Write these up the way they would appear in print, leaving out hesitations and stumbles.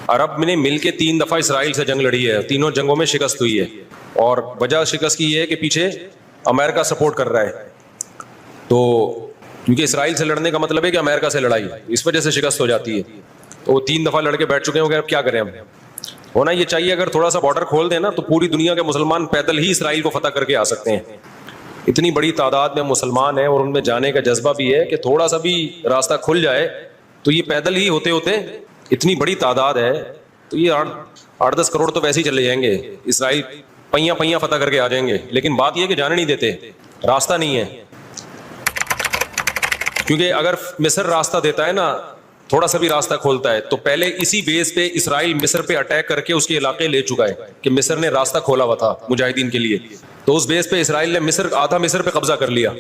عرب نے مل کے 3 دفعہ اسرائیل سے جنگ لڑی ہے, تینوں جنگوں میں شکست ہوئی ہے, اور وجہ شکست کی یہ ہے کہ پیچھے امریکہ سپورٹ کر رہا ہے. تو کیونکہ اسرائیل سے لڑنے کا مطلب ہے کہ امریکہ سے لڑائی, اس وجہ سے شکست ہو جاتی ہے. تو وہ 3 دفعہ لڑ کے بیٹھ چکے ہیں, اب کیا کریں ہم. ہونا یہ چاہیے اگر تھوڑا سا بارڈر کھول دیں نا تو پوری دنیا کے مسلمان پیدل ہی اسرائیل کو فتح کر کے آ سکتے ہیں. اتنی بڑی تعداد میں مسلمان ہیں اور ان میں جانے کا جذبہ بھی ہے کہ تھوڑا سا بھی راستہ کھل جائے تو یہ پیدل ہی ہوتے ہوتے, اتنی بڑی تعداد ہے تو یہ 8-10 کروڑ تو ویسے ہی چلے جائیں گے, اسرائیل پہیاں فتح کر کے آ جائیں گے. لیکن بات یہ کہ جانے نہیں دیتے, راستہ نہیں ہے. کیونکہ اگر مصر راستہ دیتا ہے نا, تھوڑا سا بھی راستہ کھولتا ہے, تو پہلے اسی بیس پہ اسرائیل مصر پہ اٹیک کر کے اس کے علاقے لے چکا ہے کہ مصر نے راستہ کھولا ہوا تھا مجاہدین کے لیے. تو اس بیس پہ اسرائیل نے آدھا مصر پہ قبضہ کر لیا,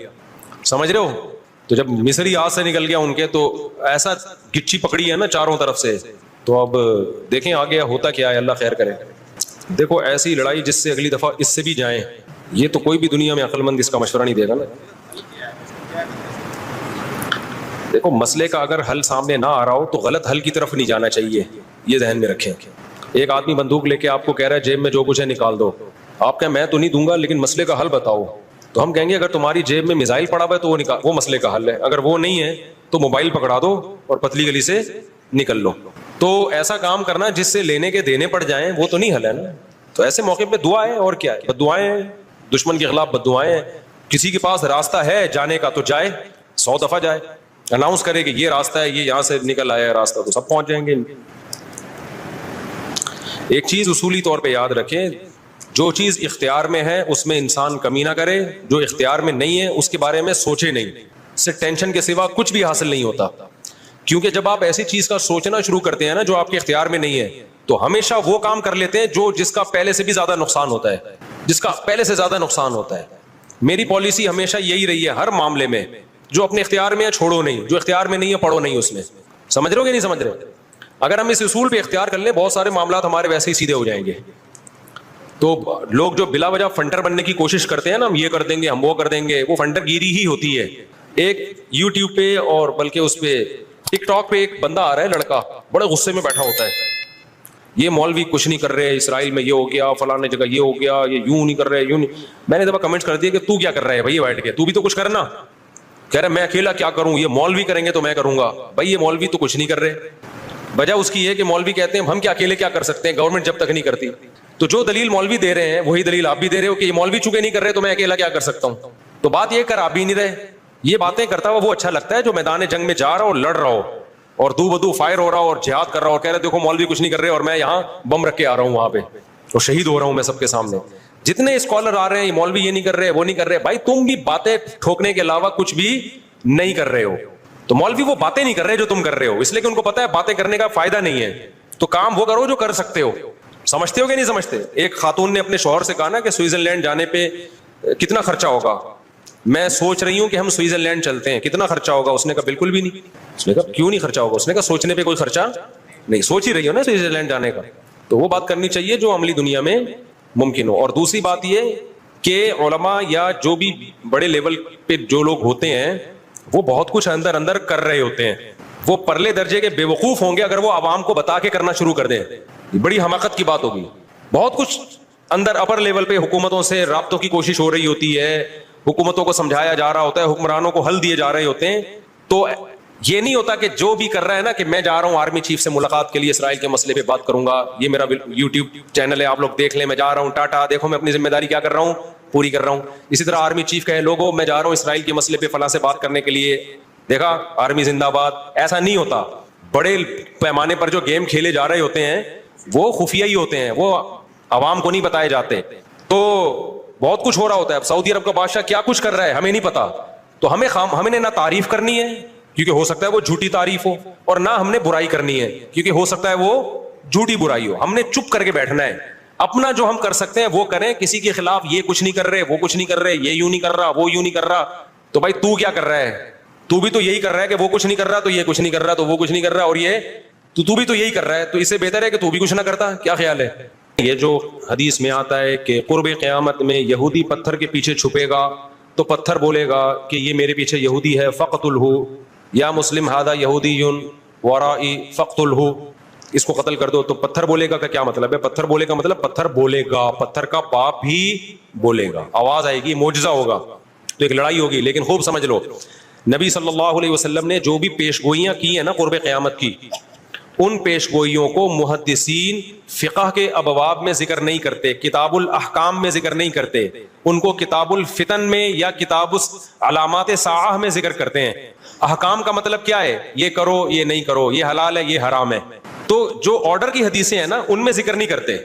سمجھ رہے ہو. تو جب مصری ہاتھ سے نکل گیا ان کے, تو ایسا گچھی پکڑی ہے نا چاروں طرف سے. تو اب دیکھیں آگے ہوتا کیا ہے, اللہ خیر کرے. دیکھو ایسی لڑائی جس سے اگلی دفعہ اس سے بھی جائیں, یہ تو کوئی بھی دنیا میں عقل مند اس کا مشورہ نہیں دے گا نا. دیکھو مسئلے کا اگر حل سامنے نہ آ رہا ہو تو غلط حل کی طرف نہیں جانا چاہیے, یہ ذہن میں رکھیں. ایک آدمی بندوق لے کے آپ کو کہہ رہا ہے جیب میں جو کچھ ہے نکال دو, آپ کہیں میں تو نہیں دوں گا لیکن مسئلے کا حل بتاؤ. تو ہم کہیں گے اگر تمہاری جیب میں میزائل پڑا ہوا ہے تو وہ مسئلے کا حل ہے, اگر وہ نہیں ہے تو موبائل پکڑا دو اور پتلی گلی سے نکل لو. تو ایسا کام کرنا جس سے لینے کے دینے پڑ جائیں وہ تو نہیں حل ہے نا. تو ایسے موقع پہ دعا ہے, اور کیا ہے, بد دعائیں ہیں, دشمن کے خلاف بد دعائیں ہیں. کسی کے پاس راستہ ہے جانے کا تو جائے, 100 دفعہ جائے, اناؤنس کرے کہ یہ راستہ ہے, یہ یہاں سے نکل آیا ہے راستہ, تو سب پہنچ جائیں گے. ایک چیز اصولی طور پہ یاد رکھیں, جو چیز اختیار میں ہے اس میں انسان کمی نہ کرے, جو اختیار میں نہیں ہے اس کے بارے میں سوچے نہیں. اس سے ٹینشن کے سوا کچھ بھی حاصل نہیں ہوتا. کیونکہ جب آپ ایسی چیز کا سوچنا شروع کرتے ہیں نا جو آپ کے اختیار میں نہیں ہے, تو ہمیشہ وہ کام کر لیتے ہیں جس کا پہلے سے بھی زیادہ نقصان ہوتا ہے, میری پالیسی ہمیشہ یہی رہی ہے ہر معاملے میں, جو اپنے اختیار میں ہے چھوڑو نہیں, جو اختیار میں نہیں ہے پڑھو نہیں اس میں. سمجھ رہے ہو کہ نہیں سمجھ رہے؟ اگر ہم اس اصول پہ اختیار کر لیں بہت سارے معاملات ہمارے ویسے ہی سیدھے ہو جائیں گے. تو لوگ جو بلا وجہ فنٹر بننے کی کوشش کرتے ہیں نا, ہم یہ کر دیں گے, ہم وہ کر دیں گے, وہ فنٹر گیری ہی ہوتی ہے. ایک یوٹیوب پہ اور بلکہ اس پہ ٹک ٹاک پہ ایک بندہ آ رہا ہے, لڑکا بڑے غصے میں بیٹھا ہوتا ہے, یہ مولوی کچھ نہیں کر رہے, اسرائیل میں یہ ہو گیا, فلانے جگہ یہ ہو گیا, یہ یوں نہیں کر رہے, یوں نہیں. میں نے دفعہ کمنٹ کر دیا کہ تو کیا کر رہا ہے بھائی بیٹھ کے, تو بھی تو کچھ کرنا. کہہ رہا میں اکیلا کیا کروں, یہ مولوی کریں گے تو میں کروں گا. بھائی یہ مولوی تو کچھ نہیں کر رہے. وجہ اس کی ہے کہ مولوی کہتے ہیں ہم کیا اکیلے کیا کر سکتے ہیں, گورنمنٹ جب تک نہیں کرتی. تو جو دلیل مولوی دے رہے ہیں وہی دلیل آپ بھی دے رہے ہو کہ یہ مولوی چونکہ نہیں کر رہے تو میں اکیلا کیا کر سکتا ہوں. تو بات یہ کر آپ بھی نہیں رہے. یہ باتیں کرتا ہوا وہ اچھا لگتا ہے جو میدان جنگ میں جا رہا ہو, لڑ رہا ہو, اور دو بدو فائر ہو رہا ہو اور جہاد کر رہا ہو, اور کہہ رہے دیکھو مولوی کچھ نہیں کر رہے اور میں یہاں بم رکھ کے آ رہا ہوں وہاں پہ اور شہید ہو رہا ہوں میں سب کے سامنے. جتنے اسکالر آ رہے ہیں یہ مولوی یہ نہیں کر رہے وہ نہیں کر رہے, بھائی تم بھی باتیں ٹھوکنے کے علاوہ کچھ بھی نہیں کر رہے ہو. تو مولوی وہ باتیں نہیں کر رہے جو تم کر رہے ہو, اس لیے کہ ان کو پتا ہے باتیں کرنے کا فائدہ نہیں ہے. تو کام وہ کرو جو کر سکتے ہو. سمجھتے ہو کہ نہیں سمجھتے؟ ایک خاتون نے اپنے شوہر سے کہا نا کہ سوئٹزرلینڈ جانے پہ کتنا خرچہ ہوگا, میں سوچ رہی ہوں کہ ہم سوئٹزرلینڈ چلتے ہیں, کتنا خرچہ ہوگا؟ اس نے کہا بالکل بھی نہیں. اس نے کہا کیوں نہیں خرچہ ہوگا؟ اس نے کہا سوچنے پہ کوئی خرچہ نہیں, سوچ ہی رہی ہو نا سوئٹزرلینڈ جانے کا. تو وہ بات کرنی چاہیے جو عملی دنیا میں ممکن ہو. اور دوسری بات یہ کہ علماء یا جو بھی بڑے لیول پہ جو لوگ ہوتے ہیں وہ بہت کچھ اندر اندر کر رہے ہوتے ہیں, وہ پرلے درجے کے بے وقوف ہوں گے اگر وہ عوام کو بتا کے کرنا شروع کر دیں. بڑی حماقت کی بات ہوگی. بہت کچھ اندر اپر لیول پہ حکومتوں سے رابطوں کی کوشش ہو رہی ہوتی ہے, حکومتوں کو سمجھایا جا رہا ہوتا ہے, حکمرانوں کو حل دیے جا رہے ہوتے ہیں. تو یہ نہیں ہوتا کہ جو بھی کر رہا ہے نا کہ میں جا رہا ہوں آرمی چیف سے ملاقات کے لیے اسرائیل کے مسئلے پہ بات کروں گا, یہ میرا یوٹیوب چینل ہے آپ لوگ دیکھ لیں, میں جا رہا ہوں ٹاٹا دیکھو میں اپنی ذمہ داری کیا کر رہا ہوں پوری کر رہا ہوں. اسی طرح آرمی چیف کہے لوگوں میں جا رہا ہوں اسرائیل کے مسئلے پہ فلاں سے بات کرنے کے لیے, دیکھا آرمی زندہ باد. ایسا نہیں ہوتا. بڑے پیمانے پر جو گیم کھیلے جا رہے ہوتے ہیں وہ خفیہ ہی ہوتے ہیں, وہ عوام کو نہیں بتائے جاتے. تو بہت کچھ ہو رہا ہوتا ہے. اب سعودی عرب کا بادشاہ کیا کچھ کر رہا ہے ہمیں نہیں پتا, تو ہمیں نہ تعریف کرنی ہے کیونکہ ہو سکتا ہے وہ جھوٹی تعریف ہو, اور نہ ہم نے برائی کرنی ہے کیونکہ ہو سکتا ہے وہ جھوٹی برائی ہو. ہم نے چپ کر کے بیٹھنا ہے, اپنا جو ہم کر سکتے ہیں وہ کریں. کسی کے خلاف یہ کچھ نہیں کر رہے وہ کچھ نہیں کر رہے, یہ یوں نہیں کر رہا وہ یوں نہیں کر رہا, تو بھائی تو کیا کر رہا ہے؟ تو بھی تو یہی کر رہا ہے کہ وہ کچھ نہیں کر رہا تو یہ کچھ نہیں کر رہا تو وہ کچھ نہیں کر رہا, اور یہ تو بھی تو یہی کر رہا ہے, تو اس سے بہتر ہے کہ تو بھی کچھ نہ کرتا. کیا خیال ہے؟ یہ جو حدیث میں آتا ہے کہ قرب قیامت میں یہودی پتھر کے پیچھے چھپے گا تو پتھر بولے گا کہ یہ میرے پیچھے یہودی ہے فقتلہ, یا مسلم ھذا یہودی ورائی فقتلہ, اس کو قتل کر دو تو پتھر بولے گا کا کیا مطلب ہے؟ پتھر بولے کا مطلب پتھر بولے گا، پتھر کا باپ بھی بولے گا، آواز آئے گی، معجزہ ہوگا، تو ایک لڑائی ہوگی. لیکن خوب سمجھ لو، نبی صلی اللہ علیہ وسلم نے جو بھی پیشگوئیاں کی ہیں نا قرب قیامت کی، ان پیشگوئیوں کو محدثین فقہ کے ابواب میں ذکر نہیں کرتے، کتاب الاحکام میں ذکر نہیں کرتے، ان کو کتاب الفتن میں یا کتاب علامات ساعہ میں ذکر کرتے ہیں. احکام کا مطلب کیا ہے؟ یہ کرو، یہ نہیں کرو، یہ حلال ہے، یہ حرام ہے. تو جو آرڈر کی حدیثیں ہیں نا ان میں ذکر نہیں کرتے،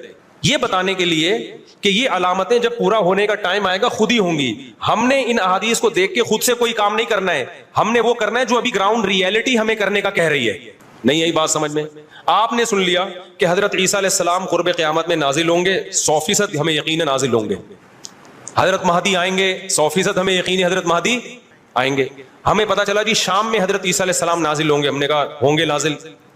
یہ بتانے کے لیے کہ یہ علامتیں جب پورا ہونے کا ٹائم آئے گا خود ہی ہوں گی. ہم نے ان احادیث کو دیکھ کے خود سے کوئی کام نہیں کرنا ہے، ہم نے وہ کرنا ہے جو ابھی گراؤنڈ ریئلٹی ہمیں کرنے کا کہہ رہی ہے. نہیں یہی بات سمجھ میں؟ آپ نے سن لیا کہ حضرت عیسیٰ علیہ السلام قرب قیامت میں نازل ہوں گے، 100% ہمیں یقین نازل ہوں گے. حضرت مہدی آئیں گے، 100% ہمیں یقین ہے حضرت مہدی آئیں گے. ہمیں پتا چلا جی شام میں حضرت عیسیٰ علیہ السلام نازل ہوں گے، ہم نے کہا ہوں گے نازل،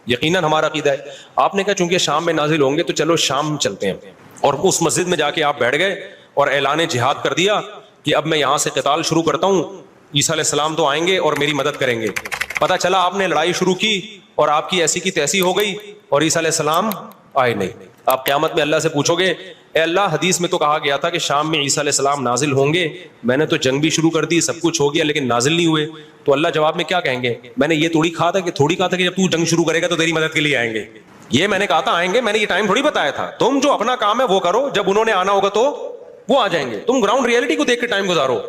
یقیناً ہمارا عقیدہ ہے. آپ نے کہا چونکہ شام میں نازل ہوں گے تو چلو شام چلتے ہیں، اور اس مسجد میں جا کے آپ بیٹھ گئے اور اعلان جہاد کر دیا کہ اب میں یہاں سے قتال شروع کرتا ہوں، عیسیٰ علیہ السلام تو آئیں گے اور میری مدد کریں گے. پتا چلا آپ نے لڑائی شروع کی اور آپ کی ایسی کی تیسی ہو گئی اور عیسیٰ علیہ السلام آئے نہیں. آپ قیامت میں اللہ سے پوچھو گے اے اللہ حدیث میں تو کہا گیا تھا کہ شام میں عیسیٰ علیہ السلام نازل ہوں گے، میں نے تو جنگ بھی شروع کر دی، سب کچھ ہو گیا، لیکن نازل نہیں ہوئے. تو اللہ جواب میں کیا کہیں گے؟ میں نے یہ تھوڑی کہا تھا کہ جب تو جنگ شروع کرے گا تو تیری مدد کے لیے آئیں گے. یہ میں نے کہا تھا آئیں گے، میں نے یہ ٹائم تھوڑی بتایا تھا. تم جو اپنا کام ہے وہ کرو، جب انہوں نے آنا ہوگا تو وہ آ جائیں گے. تم گراؤنڈ ریئلٹی کو دیکھ کے ٹائم گزارو.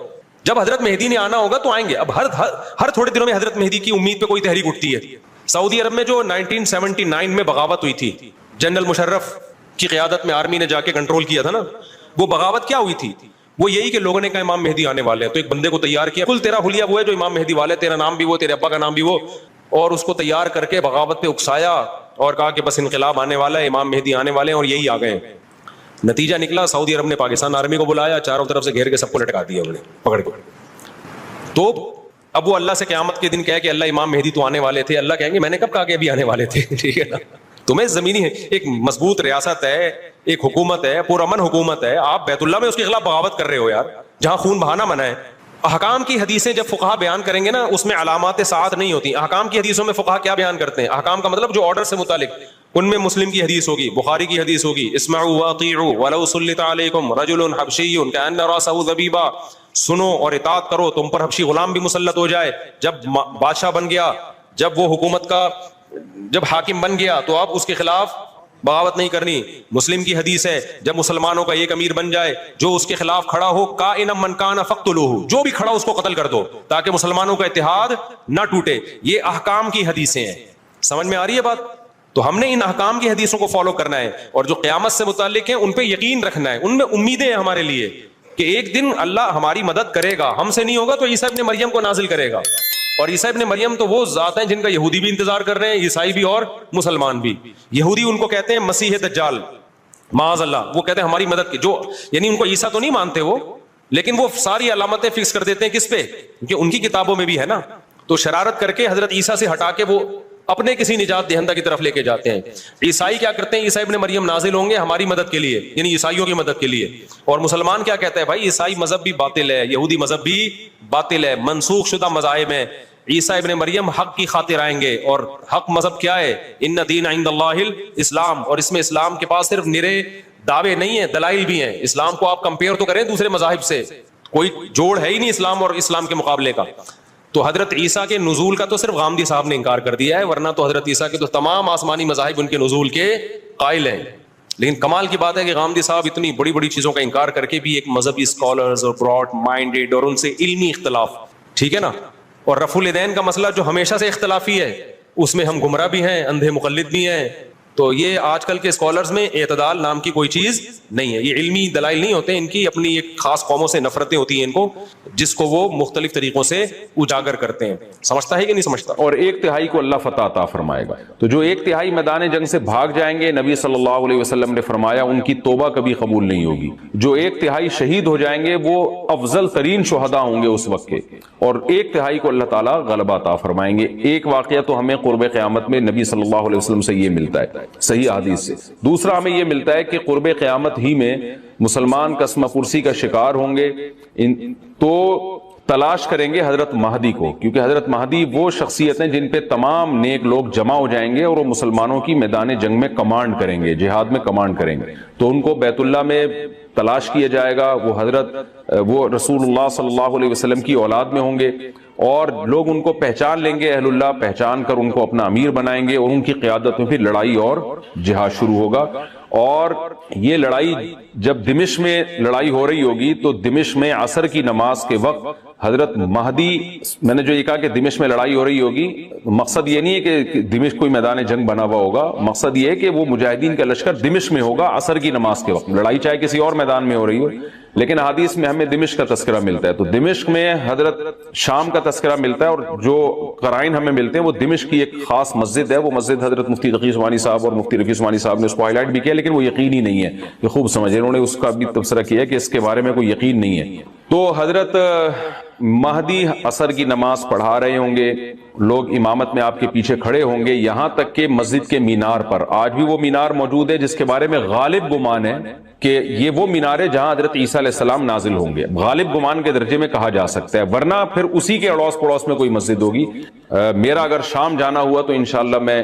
جب حضرت مہدی نے آنا ہوگا تو آئیں گے. اب ہر تھوڑے دنوں میں حضرت مہدی کی امید پہ کوئی تحریک اٹھتی ہے. سعودی عرب میں جو 1979 میں بغاوت ہوئی تھی، جنرل مشرف کی قیادت میں آرمی نے جا کے کنٹرول کیا تھا نا، وہ بغاوت کیا ہوئی تھی؟ وہ یہی کہ لوگوں نے کہا امام مہدی آنے والے ہیں، تو ایک بندے کو تیار کیا، کل تیرا حلیہ وہ ہے جو امام مہدی والے، تیرا نام بھی وہ، تیرے ابا کا نام بھی وہ، اور اس کو تیار کر کے بغاوت پہ اکسایا اور کہا کہ بس انقلاب آنے والا ہے، امام مہدی آنے والے ہیں، اور یہی آ گئے. نتیجہ نکلا سعودی عرب نے پاکستان آرمی کو بلایا، چاروں طرف سے گھیر کے سب کو لٹکا دیا انہوں نے پکڑ کے. تو اب وہ اللہ سے قیامت کے دن کہے کہ اللہ امام مہدی تو آنے والے تھے، اللہ کہیں گے میں نے کب کہا کہ ابھی آنے والے تھے؟ ٹھیک ہے نا. تمہیں زمینی ہے ایک مضبوط ریاست ہے، ایک حکومت ہے، پرامن حکومت ہے، آپ بیت اللہ میں اس کے خلاف بغاوت کر رہے ہو یار، جہاں خون بہانا منع ہے. احکام کی حدیثیں جب فقہا بیان کریں گے نا اس میں علامات ساعت نہیں ہوتی. احکام کی حدیثوں میں فقہا کیا بیان کرتے ہیں؟ احکام کا مطلب جو آرڈر سے متعلق، ان میں مسلم کی حدیث ہوگی، بخاری کی حدیث ہوگی، اسمعوا واطیعوا ولو سلط علیکم رجل حبشی کأن رأسہ ذبیبہ، سنو اور اطاعت کرو، تم پر حبشی غلام بھی مسلط ہو جائے. جب بادشاہ بن گیا، جب وہ حکومت کا جب حاکم بن گیا تو آپ اس کے خلاف بغاوت نہیں کرنی. مسلم کی حدیث ہے جب مسلمانوں کا ایک امیر بن جائے جو اس کے خلاف کھڑا ہو، کائنا من کان فاقتلوہ، جو بھی کھڑا اس کو قتل کر دو تاکہ مسلمانوں کا اتحاد نہ ٹوٹے. یہ احکام کی حدیثیں ہیں. سمجھ میں آ رہی ہے بات؟ تو ہم نے ان احکام کی حدیثوں کو فالو کرنا ہے، اور جو قیامت سے متعلق ہیں ان پہ یقین رکھنا ہے، ان میں امیدیں ہیں ہمارے لیے کہ ایک دن اللہ ہماری مدد کرے گا. ہم سے نہیں ہوگا تو عیسیٰ ابن مریم کو نازل کرے گا. اور عیسیٰ ابن مریم تو وہ ذات ہیں جن کا یہودی بھی انتظار کر رہے ہیں، عیسائی بھی اور مسلمان بھی. یہودی ان کو کہتے ہیں مسیح دجال، معاذ اللہ، وہ کہتے ہیں ہماری مدد کی، جو یعنی ان کو عیسیٰ تو نہیں مانتے وہ، لیکن وہ ساری علامتیں فکس کر دیتے ہیں کس پہ؟ کیونکہ ان کی کتابوں میں بھی ہے نا. تو شرارت کر کے حضرت عیسیٰ سے ہٹا کے وہ اپنے کسی نجات دہندہ کی طرف لے کے جاتے ہیں. عیسائی کیا کرتے ہیں؟ عیسیٰ ابن مریم نازل ہوں گے ہماری مدد کے لیے، یعنی عیسائیوں کی مدد کے لیے. اور مسلمان کیا کہتا ہے؟ بھائی عیسائی مذہب بھی باطل ہے، یہودی مذہب بھی باطل ہے، منسوخ شدہ مذاہب ہیں. عیسیٰ ابن مریم حق کی خاطر آئیں گے، اور حق مذہب کیا ہے؟ ان دین عند اللہ الاسلام. اور اس میں اسلام کے پاس صرف نرے دعوے نہیں ہیں، دلائل بھی ہیں. اسلام کو آپ کمپیئر تو کریں دوسرے مذاہب سے، کوئی جوڑ ہے ہی نہیں اسلام اور اسلام کے مقابلے کا. تو حضرت عیسیٰ کے نزول کا تو صرف غامدی صاحب نے انکار کر دیا ہے، ورنہ تو حضرت عیسیٰ کے تو تمام آسمانی مذاہب ان کے نزول کے قائل ہیں. لیکن کمال کی بات ہے کہ غامدی صاحب اتنی بڑی بڑی چیزوں کا انکار کر کے بھی ایک مذہبی اسکالرز اور براڈ مائنڈیڈ اور ان سے علمی اختلاف، ٹھیک ہے نا. اور رفع الیدین کا مسئلہ جو ہمیشہ سے اختلافی ہے، اس میں ہم گمراہ بھی ہیں، اندھے مقلد بھی ہیں. تو یہ آج کل کے اسکالرز میں اعتدال نام کی کوئی چیز نہیں ہے. یہ علمی دلائل نہیں ہوتے، ان کی اپنی ایک خاص قوموں سے نفرتیں ہوتی ہیں ان کو، جس کو وہ مختلف طریقوں سے اجاگر کرتے ہیں. سمجھتا ہے کہ نہیں سمجھتا؟ اور 1/3 کو اللہ فتح عطا فرمائے گا. تو جو 1/3 میدان جنگ سے بھاگ جائیں گے، نبی صلی اللہ علیہ وسلم نے فرمایا ان کی توبہ کبھی قبول نہیں ہوگی. جو 1/3 شہید ہو جائیں گے وہ افضل ترین شہداء ہوں گے اس وقت کے، اور 1/3 کو اللہ تعالیٰ غلبہ عطا فرمائیں گے. ایک واقعہ تو ہمیں قرب قیامت میں نبی صلی اللہ علیہ وسلم سے یہ ملتا ہے صحیح حدیث سے. دوسرا ہمیں یہ ملتا ہے کہ قرب قیامت ہی میں مسلمان قسمہ پرسی کا شکار ہوں گے. تو تلاش کریں گے حضرت مہدی کو، کیونکہ حضرت مہدی وہ شخصیت ہیں جن پہ تمام نیک لوگ جمع ہو جائیں گے اور وہ مسلمانوں کی میدان جنگ میں کمانڈ کریں گے، جہاد میں کمانڈ کریں گے. تو ان کو بیت اللہ میں تلاش کیا جائے گا. وہ رسول اللہ صلی اللہ علیہ وسلم کی اولاد میں ہوں گے اور لوگ ان کو پہچان لیں گے، اہل اللہ پہچان کر ان کو اپنا امیر بنائیں گے اور ان کی قیادت میں پھر لڑائی اور جہاد شروع ہوگا. اور یہ لڑائی جب دمشق میں لڑائی ہو رہی ہوگی تو دمشق میں عصر کی نماز کے وقت حضرت مہدی، میں نے جو یہ کہا کہ دمشق میں لڑائی ہو رہی ہوگی، مقصد یہ نہیں ہے کہ دمشق کوئی میدان جنگ بنا ہوا ہوگا، مقصد یہ ہے کہ وہ مجاہدین کا لشکر دمشق میں ہوگا عصر کی نماز کے وقت. لڑائی چاہے کسی اور میدان میں ہو رہی ہو، لیکن حدیث میں ہمیں دمشق کا تذکرہ ملتا ہے. تو دمشق میں حضرت شام کا تذکرہ ملتا ہے اور جو قرائن ہمیں ملتے ہیں وہ دمشق کی ایک خاص مسجد ہے. وہ مسجد حضرت مفتی تقی عثمانی صاحب اور مفتی رفیع عثمانی صاحب نے اس کو ہائی لائٹ بھی کیا، لیکن وہ یقینی نہیں ہے. یہ خوب سمجھے، انہوں نے اس کا بھی تبصرہ کیا کہ اس کے بارے میں کوئی یقین نہیں ہے. تو حضرت مہدی عصر کی نماز پڑھا رہے ہوں گے، لوگ امامت میں آپ کے پیچھے کھڑے ہوں گے، یہاں تک کہ مسجد کے مینار پر، آج بھی وہ مینار موجود ہے جس کے بارے میں غالب گمان ہے کہ یہ وہ مینار ہے جہاں حضرت عیسیٰ علیہ السلام نازل ہوں گے. غالب گمان کے درجے میں کہا جا سکتا ہے، ورنہ پھر اسی کے اڑوس پڑوس میں کوئی مسجد ہوگی. میرا اگر شام جانا ہوا تو انشاءاللہ میں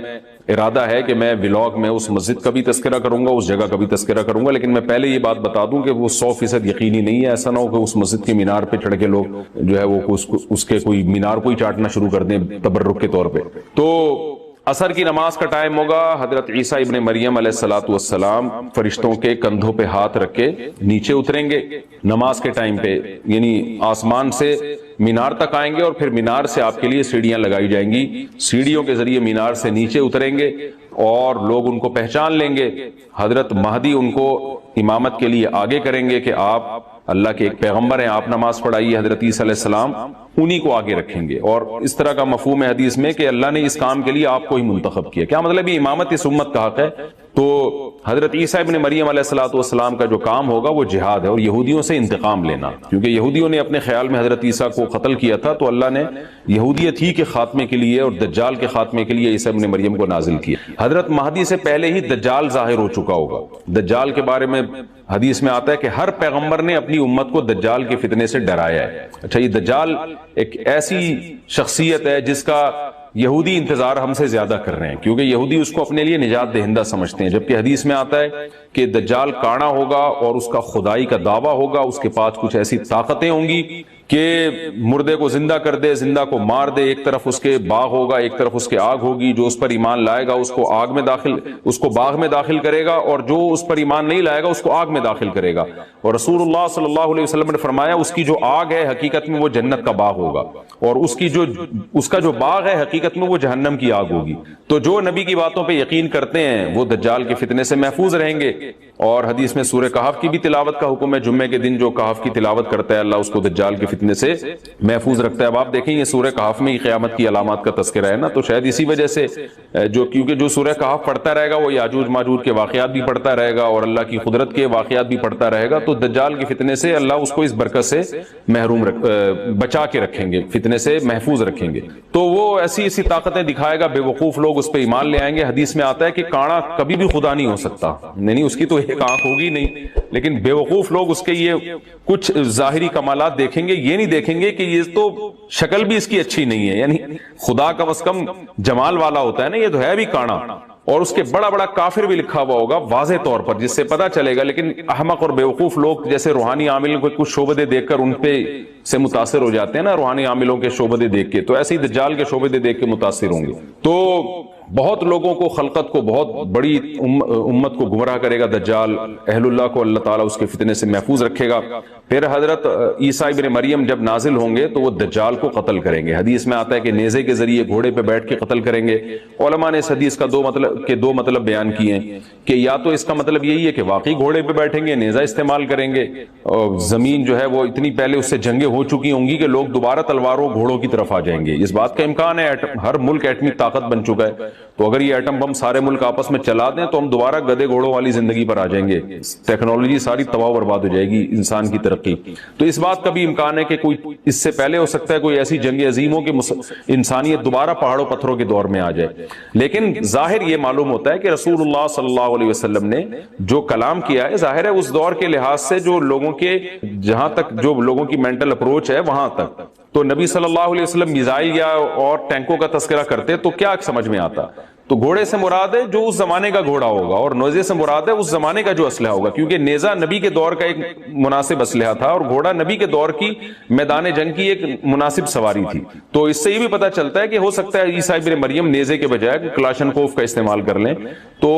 ارادہ ہے کہ میں ولاگ میں اس مسجد کا بھی تذکرہ کروں گا، اس جگہ کا بھی تذکرہ کروں گا. لیکن میں پہلے یہ بات بتا دوں کہ وہ 100% یقینی نہیں ہے. ایسا نہ ہو کہ اس مسجد کے مینار پہ چڑھ کے لوگ جو ہے وہ اس کے کوئی مینار کو ہی چاٹنا شروع کر دیں تبرک کے طور پہ. تو عصر کی نماز کا ٹائم ہوگا، حضرت عیسیٰ ابن مریم علیہ الصلوۃ والسلام فرشتوں کے کندھوں پہ ہاتھ رکھ کے نیچے اتریں گے نماز کے ٹائم پہ، یعنی آسمان سے مینار تک آئیں گے اور پھر مینار سے آپ کے لیے سیڑھیاں لگائی جائیں گی. سیڑھیوں کے ذریعے مینار سے نیچے اتریں گے اور لوگ ان کو پہچان لیں گے. حضرت مہدی ان کو امامت کے لیے آگے کریں گے کہ آپ اللہ کے ایک پیغمبر ہیں، آپ نماز پڑھائیے. حضرت عیسیٰ علیہ السلام انہی کو آگے رکھیں گے. اور اس طرح کا مفہوم ہے حدیث میں کہ اللہ نے اس کام کے لیے آپ کو ہی منتخب کیا. کیا مطلب یہ امامت اس امت کا حق ہے؟ تو حضرت عیسیٰ ابن مریم علیہ الصلوۃ والسلام کا جو کام ہوگا وہ جہاد ہے اور یہودیوں سے انتقام لینا، کیونکہ یہودیوں نے اپنے خیال میں حضرت عیسیٰ کو قتل کیا تھا. تو اللہ نے یہودیت ہی کے خاتمے کے لیے اور دجال کے خاتمے کے لیے عیسیٰ ابن مریم کو نازل کیا. حضرت مہدی سے پہلے ہی دجال ظاہر ہو چکا ہوگا. دجال کے بارے میں حدیث میں آتا ہے کہ ہر پیغمبر نے اپنی امت کو دجال کے فتنے سے ڈرایا ہے. اچھا، یہ دجال ایک ایسی شخصیت ہے جس کا یہودی انتظار ہم سے زیادہ کر رہے ہیں، کیونکہ یہودی اس کو اپنے لیے نجات دہندہ سمجھتے ہیں. جبکہ حدیث میں آتا ہے کہ دجال کانا ہوگا اور اس کا خدائی کا دعویٰ ہوگا. اس کے پاس کچھ ایسی طاقتیں ہوں گی کہ مردے کو زندہ کر دے، زندہ کو مار دے. ایک طرف اس کے باغ ہوگا، ایک طرف اس کے آگ ہوگی. جو اس پر ایمان لائے گا اس کو باغ میں داخل کرے گا، اور جو اس پر ایمان نہیں لائے گا اس کو آگ میں داخل کرے گا. اور رسول اللہ صلی اللہ علیہ وسلم نے فرمایا اس کی جو آگ ہے حقیقت میں وہ جنت کا باغ ہوگا، اور اس کا جو باغ ہے حقیقت میں وہ جہنم کی آگ ہوگی. تو جو نبی کی باتوں پہ یقین کرتے ہیں وہ دجال کے فتنے سے محفوظ رہیں گے. اور حدیث میں سورہ کہف کی بھی تلاوت کا حکم ہے. جمعے کے دن جو کہف کی تلاوت کرتا ہے اللہ اس کو دجال کے فتنے سے محفوظ رکھتا ہے. اب آپ دیکھیں یہ سورہ کہف میں ہی قیامت کی علامات کا تذکرہ ہے نا، تو شاید اسی وجہ سے کیونکہ جو سورہ کہف پڑھتا رہے گا وہ یاجوج ماجوج کے واقعات بھی پڑھتا رہے گا اور اللہ کی قدرت کے واقعات بھی پڑھتا رہے گا. تو دجال کے فتنے سے اللہ اس کو اس برکت سے محروم بچا کے رکھیں گے، فتنے سے محفوظ رکھیں گے. تو وہ ایسی طاقتیں دکھائے گا، بے وقوف لوگ اس پہ ایمان لے آئیں گے. حدیث میں آتا ہے کہ کانا کبھی بھی خدا نہیں ہو سکتا، نہیں اس کی تو ایک آنکھ ہوگی نہیں، لیکن بے وقوف لوگ اس کے یہ کچھ ظاہری کمالات دیکھیں گے، یہ نہیں دیکھیں گے کہ یہ تو شکل بھی اس کی اچھی نہیں ہے. یعنی خدا کم از کم جمال والا ہوتا ہے نا، یہ تو ہے بھی کانا. اور اس کے بڑا بڑا کافر بھی لکھا ہوا ہوگا واضح طور پر، جس سے پتا چلے گا. لیکن احمق اور بیوقوف لوگ جیسے روحانی عاملوں کو کچھ شعبدے دیکھ کر ان پہ سے متاثر ہو جاتے ہیں نا، روحانی عاملوں کے شعبدے دیکھ کے، تو ایسے ہی دجال کے شعبدے دیکھ کے متاثر ہوں گے. تو بہت لوگوں کو، خلقت کو، بہت بڑی امت کو گمراہ کرے گا دجال. اہل اللہ کو اللہ تعالیٰ اس کے فتنے سے محفوظ رکھے گا. پھر حضرت عیسیٰ ابن مریم جب نازل ہوں گے تو وہ دجال کو قتل کریں گے. حدیث میں آتا ہے کہ نیزے کے ذریعے گھوڑے پہ بیٹھ کے قتل کریں گے. علماء نے اس حدیث کا دو مطلب بیان کیے ہیں کہ یا تو اس کا مطلب یہی ہے کہ واقعی گھوڑے پہ بیٹھیں گے، نیزہ استعمال کریں گے، اور زمین جو ہے وہ اتنی پہلے اس سے جنگیں ہو چکی ہوں گی کہ لوگ دوبارہ تلواروں گھوڑوں کی طرف آ جائیں گے. اس بات کا امکان ہے، ہر ملک ایٹمی طاقت بن چکا ہے. تو اگر یہ ایٹم بم سارے ملک آپس میں چلا دیں تو ہم دوبارہ گدے گھوڑوں والی زندگی پر آ جائیں گے، ٹیکنالوجی ساری تباہ و برباد ہو جائے گی، انسان کی ترقی۔ تو اس بات کا بھی امکان ہے کہ کوئی اس سے پہلے ہو سکتا ہے کوئی ایسی جنگ عظیم ہو کہ انسانیت دوبارہ پہاڑوں پتھروں کے دور میں آ جائے، لیکن ظاہر یہ معلوم ہوتا ہے کہ رسول اللہ صلی اللہ علیہ وسلم نے جو کلام کیا ہے، ظاہر ہے اس دور کے لحاظ سے جو لوگوں کے جہاں تک جو لوگوں کی مینٹل اپروچ ہے وہاں تک، تو نبی صلی اللہ علیہ وسلم میزائل یا اور ٹینکوں کا تذکرہ کرتے تو کیا سمجھ میں آتا؟ تو گھوڑے سے مراد ہے جو اس زمانے کا گھوڑا ہوگا، اور نیزے سے مراد ہے اس زمانے کا جو اسلحہ ہوگا، کیونکہ نیزہ نبی کے دور کا ایک مناسب اسلحہ تھا اور گھوڑا نبی کے دور کی میدان جنگ کی ایک مناسب سواری تھی۔ تو اس سے یہ بھی پتہ چلتا ہے کہ ہو سکتا ہے عیسیٰ ابن مریم نیزے کے بجائے کلاشنکوف کا استعمال کر لیں، تو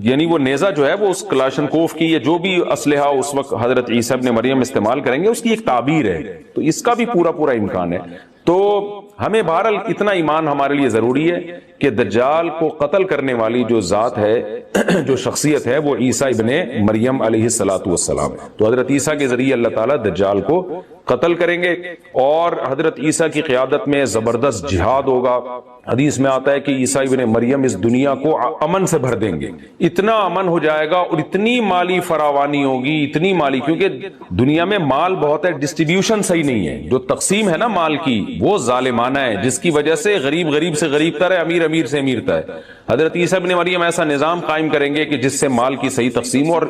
یعنی وہ نیزہ جو ہے وہ اس کلاشنکوف کی یا جو بھی اسلحہ اس وقت حضرت عیسیٰ ابن مریم استعمال کریں گے اس کی ایک تعبیر ہے، تو اس کا بھی پورا امکان ہے۔ تو ہمیں بہرحال اتنا ایمان ہمارے لیے ضروری ہے کہ دجال کو قتل کرنے والی جو ذات ہے، جو شخصیت ہے، وہ عیسیٰ ابن مریم علیہ السلام ہے۔ تو حضرت عیسیٰ کے ذریعے اللہ تعالیٰ دجال کو قتل کریں گے، اور حضرت عیسیٰ کی قیادت میں زبردست جہاد ہوگا۔ حدیث میں آتا ہے کہ عیسیٰ ابن مریم اس دنیا کو امن سے بھر دیں گے، اتنا امن ہو جائے گا اور اتنی مالی فراوانی ہوگی، اتنی مالی، کیونکہ دنیا میں مال بہت ہے، ڈسٹریبیوشن صحیح نہیں ہے، جو تقسیم ہے نا مال کی وہ ظالمانہ ہے، جس کی وجہ سے غریب سے غریب تر ہے، امیر سے امیر تر ہے۔ حضرت عیسیٰ ابن مریم ایسا نظام قائم کریں گے کہ جس سے مال کی صحیح تقسیم ہو، اور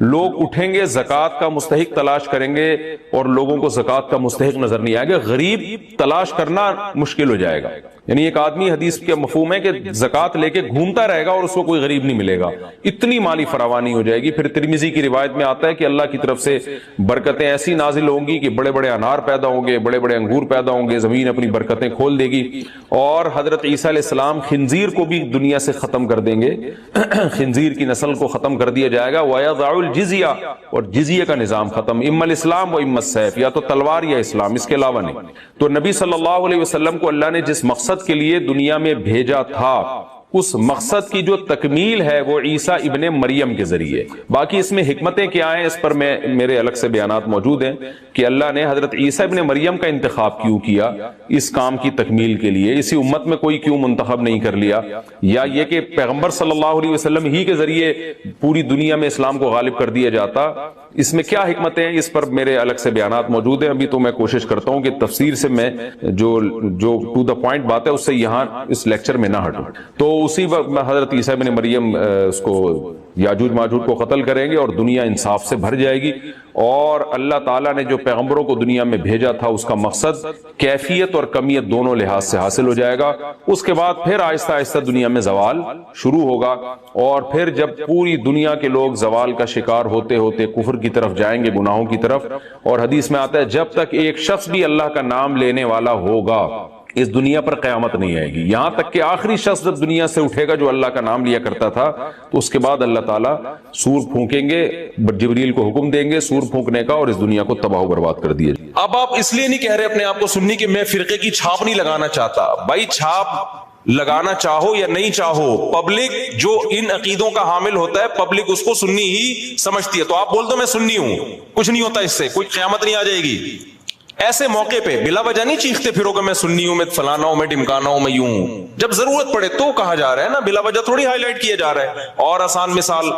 لوگ اٹھیں گے زکوٰۃ کا مستحق تلاش کریں گے اور لوگوں کو زکوٰۃ کا مستحق نظر نہیں آئے گا، غریب تلاش کرنا مشکل ہو جائے گا۔ یعنی ایک آدمی، حدیث کے مفہوم ہے کہ زکوٰۃ لے کے گھومتا رہے گا اور اس کو کوئی غریب نہیں ملے گا، اتنی مالی فراوانی ہو جائے گی۔ پھر ترمذی کی روایت میں آتا ہے کہ اللہ کی طرف سے برکتیں ایسی نازل ہوں گی کہ بڑے بڑے انار پیدا ہوں گے، بڑے بڑے انگور پیدا ہوں گے، زمین اپنی برکتیں کھول دے گی، اور حضرت عیسیٰ علیہ السلام خنزیر کو بھی دنیا سے ختم کر دیں گے، خنزیر کی نسل کو ختم کر دیا جائے گا، وَيَضَعُ الْجِزْيَةَ، اور جزیہ کا نظام ختم، اما الاسلام و اما السیف، یا تو تلوار یا اسلام، اس کے علاوہ نہیں۔ تو نبی صلی اللہ علیہ وسلم کو اللہ نے جس مقصد کے لیے دنیا میں بھیجا تھا، اس مقصد کی جو تکمیل ہے وہ عیسیٰ ابن مریم کے ذریعے۔ باقی اس میں حکمتیں کیا ہیں اس پر میرے الگ سے بیانات موجود ہیں کہ اللہ نے حضرت عیسیٰ ابن مریم کا انتخاب کیوں کیا اس کام کی تکمیل کے لیے، اسی امت میں کوئی کیوں منتخب نہیں کر لیا، یا یہ کہ پیغمبر صلی اللہ علیہ وسلم ہی کے ذریعے پوری دنیا میں اسلام کو غالب کر دیا جاتا، اس میں کیا حکمتیں ہیں، اس پر میرے الگ سے بیانات موجود ہیں۔ ابھی تو میں کوشش کرتا ہوں کہ تفسیر سے میں جو ٹو دا پوائنٹ بات ہے اس سے یہاں اس لیکچر میں نہ ہٹوں۔ تو اسی وقت حضرت عیسیٰ ابن مریم اس کو یاجوج ماجوج کو قتل کریں گے اور دنیا انصاف سے بھر جائے گی، اور اللہ تعالیٰ نے جو پیغمبروں کو دنیا میں بھیجا تھا اس کا مقصد کیفیت اور کمیت دونوں لحاظ سے حاصل ہو جائے گا۔ اس کے بعد پھر آہستہ آہستہ دنیا میں زوال شروع ہوگا، اور پھر جب پوری دنیا کے لوگ زوال کا شکار ہوتے ہوتے کفر کی طرف جائیں گے، گناہوں کی طرف، اور حدیث میں آتا ہے جب تک ایک شخص بھی اللہ کا نام لینے والا ہوگا اس دنیا پر قیامت نہیں آئے گی، یہاں تک کہ آخری شخص جب دنیا سے اٹھے گا جو اللہ کا نام لیا کرتا تھا، تو اس کے بعد اللہ تعالیٰ سور پھونکیں گے، جبریل کو حکم دیں گے سور پھونکنے کا، اور اس دنیا کو تباہ و برباد کر دیا جائے۔ اب آپ اس لیے نہیں کہہ رہے اپنے آپ کو سنی کہ میں فرقے کی چھاپ نہیں لگانا چاہتا، بھائی چھاپ لگانا چاہو یا نہیں چاہو، پبلک جو ان عقیدوں کا حامل ہوتا ہے پبلک اس کو سنی ہی سمجھتی ہے، تو آپ بول دو میں سنی ہوں، کچھ نہیں ہوتا، اس سے کوئی قیامت نہیں آ جائے گی۔ ایسے موقع پہ بلا وجہ نہیں چیختے پھرو کہ میں سنی ہوں، میں فلانا ہوں، میں ڈمکانا ہوں، میں یوں ہوں۔ جب ضرورت پڑے تو کہا جا رہا ہے نا، بلا وجہ تھوڑی ہائی لائٹ کیا جا رہا ہے۔ اور آسان مثال،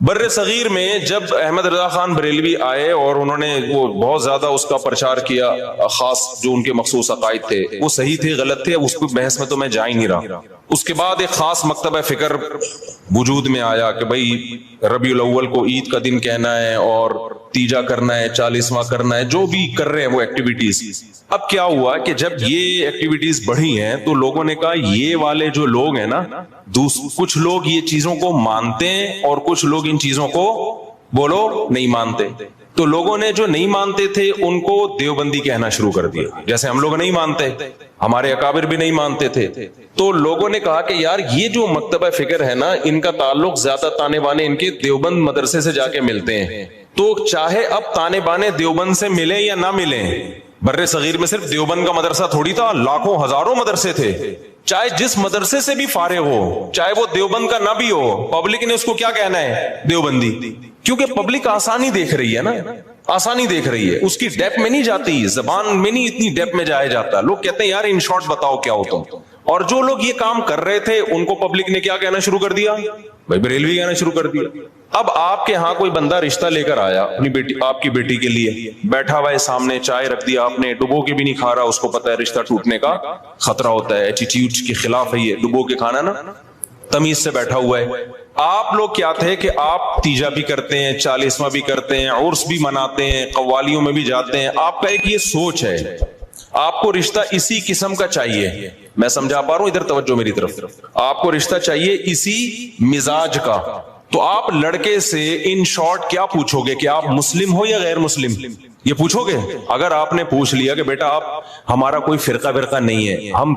بر صغیر میں جب احمد رضا خان بریلوی آئے اور انہوں نے وہ بہت زیادہ اس کا پرچار کیا، خاص جو ان کے مخصوص عقائد تھے وہ صحیح تھے غلط تھے، اس کو بحث میں تو میں جا ہی نہیں رہا۔ اس کے بعد ایک خاص مکتبہ فکر وجود میں آیا کہ بھائی ربیع الاول کو عید کا دن کہنا ہے اور تیجا کرنا ہے، 40واں کرنا ہے، جو بھی کر رہے ہیں وہ ایکٹیویٹیز۔ اب کیا ہوا کہ جب یہ ایکٹیویٹیز بڑھی ہیں تو لوگوں نے کہا یہ والے جو لوگ ہیں نا، کچھ لوگ یہ چیزوں کو مانتے ہیں اور کچھ لوگ ان چیزوں کو بولو نہیں مانتے۔ تو لوگوں نے جو نہیں مانتے تھے ان کو دیوبندی کہنا شروع کر دیا، جیسے ہم لوگ نہیں مانتے، ہمارے اکابر بھی نہیں مانتے تھے۔ تو لوگوں نے کہا کہ یار یہ جو مکتبہ فکر ہے نا، ان کا تعلق زیادہ تانے بانے ان کے دیوبند مدرسے سے جا کے ملتے ہیں، تو چاہے اب تانے بانے دیوبند سے ملیں یا نہ ملیں، بر صغیر میں صرف دیوبند کا مدرسہ تھوڑی تھا، لاکھوں ہزاروں مدرسے تھے، چاہے جس مدرسے سے بھی فارغ ہو، چاہے وہ دیوبند کا نہ بھی ہو، پبلک نے اس کو کیا کہنا ہے؟ دیوبندی۔ کیونکہ پبلک آسانی دیکھ رہی ہے نا، آسانی دیکھ رہی ہے, اس کی ڈیپ میں نہیں جاتی, زبان میں نہیں اتنی ڈیپ میں جایا جاتا. لوگ کہتے ہیں یار ان شارٹ بتاؤ کیا ہو تم. اور جو لوگ یہ کام کر رہے تھے ان کو پبلک نے کیا کہنا شروع کر دیا, بھائی بریلوی کہنا شروع کر دیا. اب آپ کے ہاں کوئی بندہ رشتہ لے کر آیا اپنی بیٹی, آپ کی بیٹی کے لیے, بیٹھا ہوا ہے سامنے, چائے رکھ دیا آپ نے, ڈبو کے بھی نہیں کھا رہا, اس کو پتا ہے رشتہ ٹوٹنے کا خطرہ ہوتا ہے, ایٹیٹیوڈ کے خلاف ہے یہ, ڈبو کے کھانا نا, تمیز سے بیٹھا ہوا ہے. آپ لوگ کیا تھے کہ آپ تیجا بھی کرتے ہیں, 40واں بھی کرتے ہیں, عرس بھی مناتے ہیں, قوالیوں میں بھی جاتے ہیں. آپ کا ایک یہ سوچ ہے, آپ کو رشتہ اسی قسم کا چاہیے. میں سمجھا پا رہا ہوں, ادھر توجہ میری طرف. آپ کو رشتہ چاہیے اسی مزاج کا. تو آپ لڑکے سے ان شارٹ کیا پوچھو گے کہ آپ مسلم ہو یا غیر مسلم, یہ پوچھو گے؟ اگر آپ نے پوچھ لیا کہ بیٹا آپ ہمارا کوئی فرقہ نہیں ہے, ہم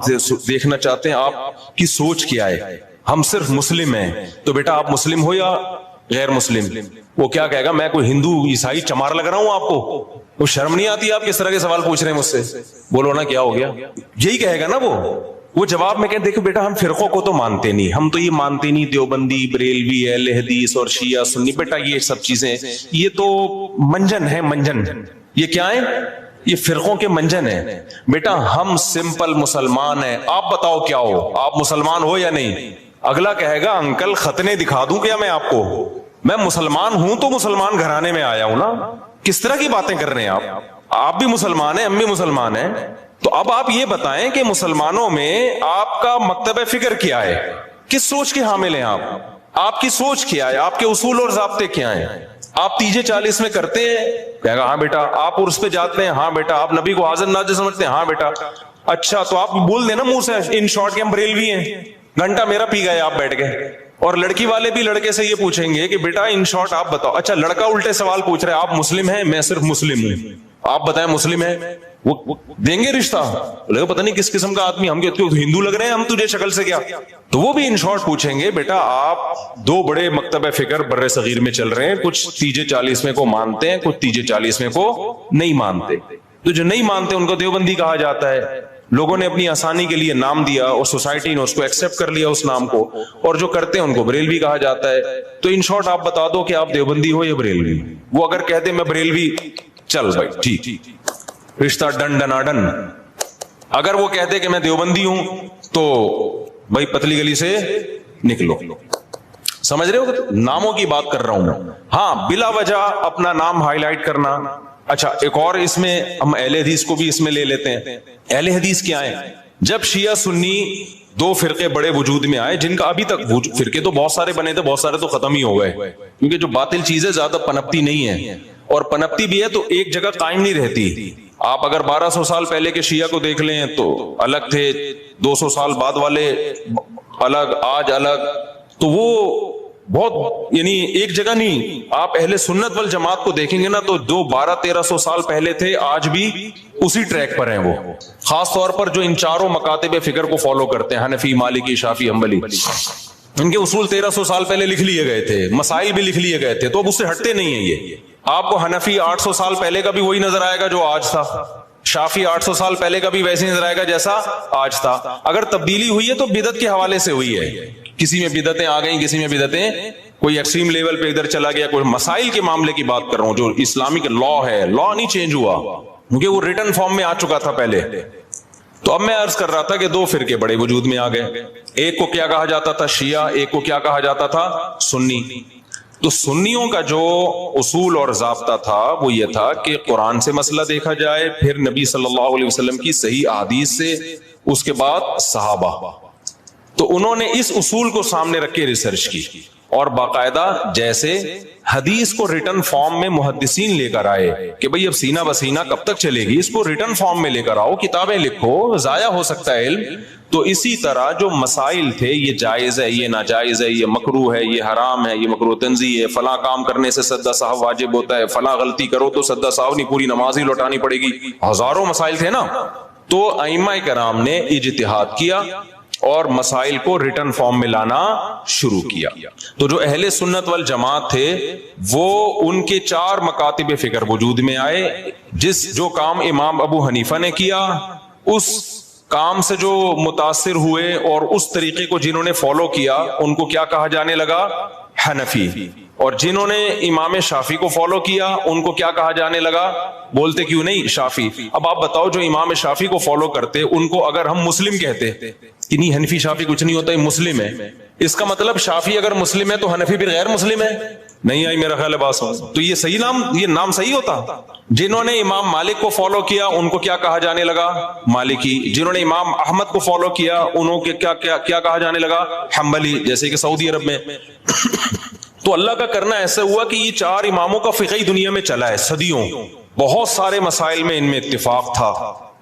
دیکھنا چاہتے ہیں آپ کی سوچ کیا ہے, ہم صرف مسلم ہیں, تو بیٹا آپ مسلم ہو یا غیر مسلم, وہ کیا کہے گا؟ میں کوئی ہندو عیسائی چمار لگ رہا ہوں آپ کو؟ وہ شرم نہیں آتی آپ کس طرح کے سوال پوچھ رہے ہیں مجھ سے؟ بولو نا کیا ہو گیا, یہی کہے گا نا وہ جواب میں کہتے دیکھو بیٹا ہم فرقوں کو تو مانتے نہیں, ہم تو یہ مانتے نہیں دیوبندی, بریلوی, اہل حدیث اور شیعہ سنی. بیٹا یہ سب چیزیں یہ تو منجن ہے, منجن. یہ کیا ہے؟ یہ فرقوں کے منجن ہیں. بیٹا ہم سمپل مسلمان ہیں, آپ بتاؤ کیا ہو, آپ مسلمان ہو یا نہیں؟ اگلا کہے گا انکل ختنے دکھا دوں کیا میں آپ کو, میں مسلمان ہوں تو مسلمان گھرانے میں آیا ہوں نا. کس طرح کی باتیں کر رہے ہیں آپ؟ آپ بھی مسلمان ہیں, ہم بھی مسلمان ہیں. تو اب آپ یہ بتائیں کہ مسلمانوں میں آپ کا مکتب فکر کیا ہے, کس سوچ کے حامل ہیں آپ کی سوچ کیا ہے, آپ کے اصول اور ضابطے کیا ہیں؟ آپ تیجے 40 میں کرتے ہیں, کہے گا ہاں بیٹا. آپ عرس پہ جاتے ہیں, ہاں بیٹا. آپ نبی کو حاضر ناظر سمجھتے ہیں, ہاں بیٹا. اچھا تو آپ بول دینا منہ سے ان شارٹ کے ہم بریلوی ہیں, گھنٹہ میرا پی گئے آپ بیٹھ گئے. اور لڑکی والے بھی لڑکے سے یہ پوچھیں گے کہ بیٹا ان شارٹ آپ بتاؤ. اچھا لڑکا الٹے سوال پوچھ رہے, آپ مسلم ہیں؟ میں صرف مسلم ہوں, آپ بتائیں مسلم ہیں. وہ دیں گے رشتہ؟ پتہ نہیں کس قسم کا آدمی, ہم کہتے ہندو لگ رہے ہیں ہم تجھے شکل سے کیا. تو وہ بھی ان شارٹ پوچھیں گے بیٹا آپ دو بڑے مکتب فکر بر صغیر میں چل رہے ہیں, کچھ تیجے 40 کو مانتے ہیں, کچھ تیجے 40 کو نہیں مانتے. تو جو نہیں مانتے ان کو دیوبندی کہا جاتا ہے. لوگوں نے اپنی آسانی کے لیے نام دیا اور سوسائٹی نے اس کو ایکسپٹ کر لیا اس نام کو, اور جو کرتے ہیں ان کو بریلوی کہا جاتا ہے. تو ان شارٹ آپ بتا دو کہ آپ دیوبندی ہو یا بریلوی. وہ اگر کہتے میں بریلوی, چل بھائی ٹھیک, رشتہ ڈن ڈناڈن. اگر وہ کہتے کہ میں دیوبندی ہوں تو بھائی پتلی گلی سے نکلو. سمجھ رہے ہو؟ ناموں کی بات کر رہا ہوں. ہاں بلا وجہ اپنا نام ہائی لائٹ کرنا. اچھا ایک اور اس میں ہم اہل حدیث کو بھی اس میں لے لیتے ہیں. اہل حدیث کیا ہے؟ جب شیعہ سنی دو فرقے بڑے وجود میں آئے, جن کا ابھی تک فرقے تو بہت سارے بنے تھے, بہت سارے تو ختم ہی ہو گئے, کیونکہ جو باطل چیزیں زیادہ پنپتی نہیں ہے, اور پنپتی بھی ہے تو ایک جگہ قائم نہیں رہتی. آپ اگر 1200 سال پہلے کے شیعہ کو دیکھ لیں تو الگ تھے, 200 سال بعد والے الگ, آج الگ. تو وہ بہت یعنی ایک جگہ نہیں. آپ اہل سنت والجماعت کو دیکھیں گے نا تو 1200-1300 سال پہلے تھے, آج بھی اسی ٹریک پر ہیں وہ. خاص طور پر جو ان چاروں مکاتب فکر کو فالو کرتے ہیں, حنفی, مالکی, شافعی, حنبلی, ان کے اصول 1300 سال پہلے لکھ لیے گئے تھے, مسائل بھی لکھ لیے گئے تھے, تو اب اس سے ہٹتے نہیں ہیں یہ. آپ کو حنفی 800 سال پہلے کا بھی وہی نظر آئے گا جو آج تھا, شافعی 800 سال پہلے کا بھی ویسے نظر آئے گا جیسا آج تھا. اگر تبدیلی ہوئی ہے تو بدعت کے حوالے سے ہوئی ہے, کسی میں بدعتیں آ گئیں, کسی میں بدعتیں کوئی ایکسٹریم لیول پہ ادھر چلا گیا. کوئی مسائل کے معاملے کی بات کر رہا ہوں, جو اسلامک لا ہے, لا نہیں چینج ہوا کیونکہ وہ ریٹن فارم میں آ چکا تھا پہلے. تو اب میں عرض کر رہا تھا کہ دو فرقے بڑے وجود میں آ گئے. ایک کو کیا کہا جاتا تھا؟ شیعہ. ایک کو کیا کہا جاتا تھا؟ سنی. تو سنیوں کا جو اصول اور ضابطہ تھا وہ یہ تھا کہ قرآن سے مسئلہ دیکھا جائے, پھر نبی صلی اللہ علیہ وسلم کی صحیح احادیث سے, اس کے بعد صحابہ. تو انہوں نے اس اصول کو سامنے رکھ کے ریسرچ کی, اور باقاعدہ جیسے حدیث کو ریٹن فارم میں محدثین لے کر آئے کہ بھئی اب سینہ بسینہ کب تک چلے گی, اس کو ریٹن فارم میں لے کر آؤ, کتابیں لکھو, ضائع ہو سکتا ہے علم. تو اسی طرح جو مسائل تھے, یہ جائز ہے, یہ ناجائز ہے, یہ مکروہ ہے, یہ حرام ہے, یہ مکروہ تنزیہ ہے, فلاں کام کرنے سے سجدہ سہو واجب ہوتا ہے, فلاں غلطی کرو تو سجدہ سہو نہیں, پوری نماز ہی لوٹانی پڑے گی, ہزاروں مسائل تھے نا. تو ائمہ کرام نے اجتہاد کیا اور مسائل کو ریٹن فارم میں لانا شروع کیا. تو جو اہل سنت والجماعت تھے وہ ان کے 4 مکاتب فکر وجود میں آئے. جو کام امام ابو حنیفہ نے کیا, اس کام سے جو متاثر ہوئے اور اس طریقے کو جنہوں نے فالو کیا, ان کو کیا کہا جانے لگا؟ حنفی. اور جنہوں نے امام شافعی کو فالو کیا ان کو کیا کہا جانے لگا؟ بولتے کیوں نہیں شافعی؟ اب آپ بتاؤ جو امام شافعی کو فالو کرتے ان کو اگر ہم مسلم کہتے کہ نہیں حنفی شافعی کچھ نہیں ہوتا، یہ مسلم ہے، اس کا مطلب شافعی اگر مسلم ہے تو حنفی بھی غیر مسلم ہے؟ نہیں آئی میرا خیال ہے بات سمجھ؟ تو یہ صحیح نام، یہ نام صحیح ہوتا؟ جنہوں نے امام مالک کو فالو کیا ان کو کیا کہا جانے لگا؟ مالکی۔ جنہوں نے امام احمد کو فالو کیا انہوں کے کیا کہا جانے لگا؟ حنبلی، جیسے کہ سعودی عرب میں۔ تو اللہ کا کرنا ایسا ہوا کہ یہ چار اماموں کا فقہی دنیا میں چلا ہے صدیوں، بہت سارے مسائل میں ان میں اتفاق تھا۔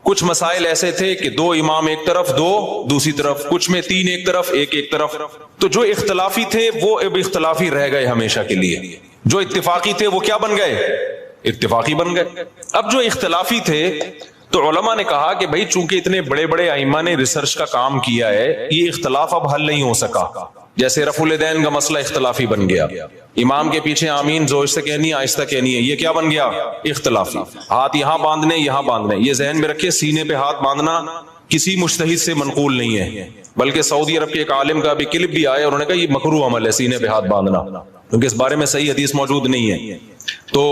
کچھ مسائل ایسے تھے کہ دو امام ایک طرف، دو دوسری طرف، کچھ میں تین ایک طرف، ایک طرف۔ تو جو اختلافی تھے وہ اب اختلافی رہ گئے ہمیشہ کے لیے، جو اتفاقی تھے وہ کیا بن گئے؟ اتفاقی بن گئے۔ اب جو اختلافی تھے تو علماء نے کہا کہ بھائی چونکہ اتنے بڑے بڑے ائمہ نے ریسرچ کا کام کیا ہے، یہ اختلاف اب حل نہیں ہو سکا۔ جیسے رفع الیدین کا مسئلہ اختلافی بن گیا، امام کے پیچھے آمین زور سے کہنی ہے آہستہ کہنی ہے، یہ کیا بن گیا؟ اختلافی۔ ہاتھ یہاں باندھنے یہاں باندھنے، یہ ذہن میں رکھے سینے پہ ہاتھ باندھنا کسی مجتہد سے منقول نہیں ہے، بلکہ سعودی عرب کے ایک عالم کا بھی کلپ بھی آیا، انہوں نے کہا یہ مکروہ عمل ہے سینے پہ ہاتھ باندھنا، کیونکہ اس بارے میں صحیح حدیث موجود نہیں ہے۔ تو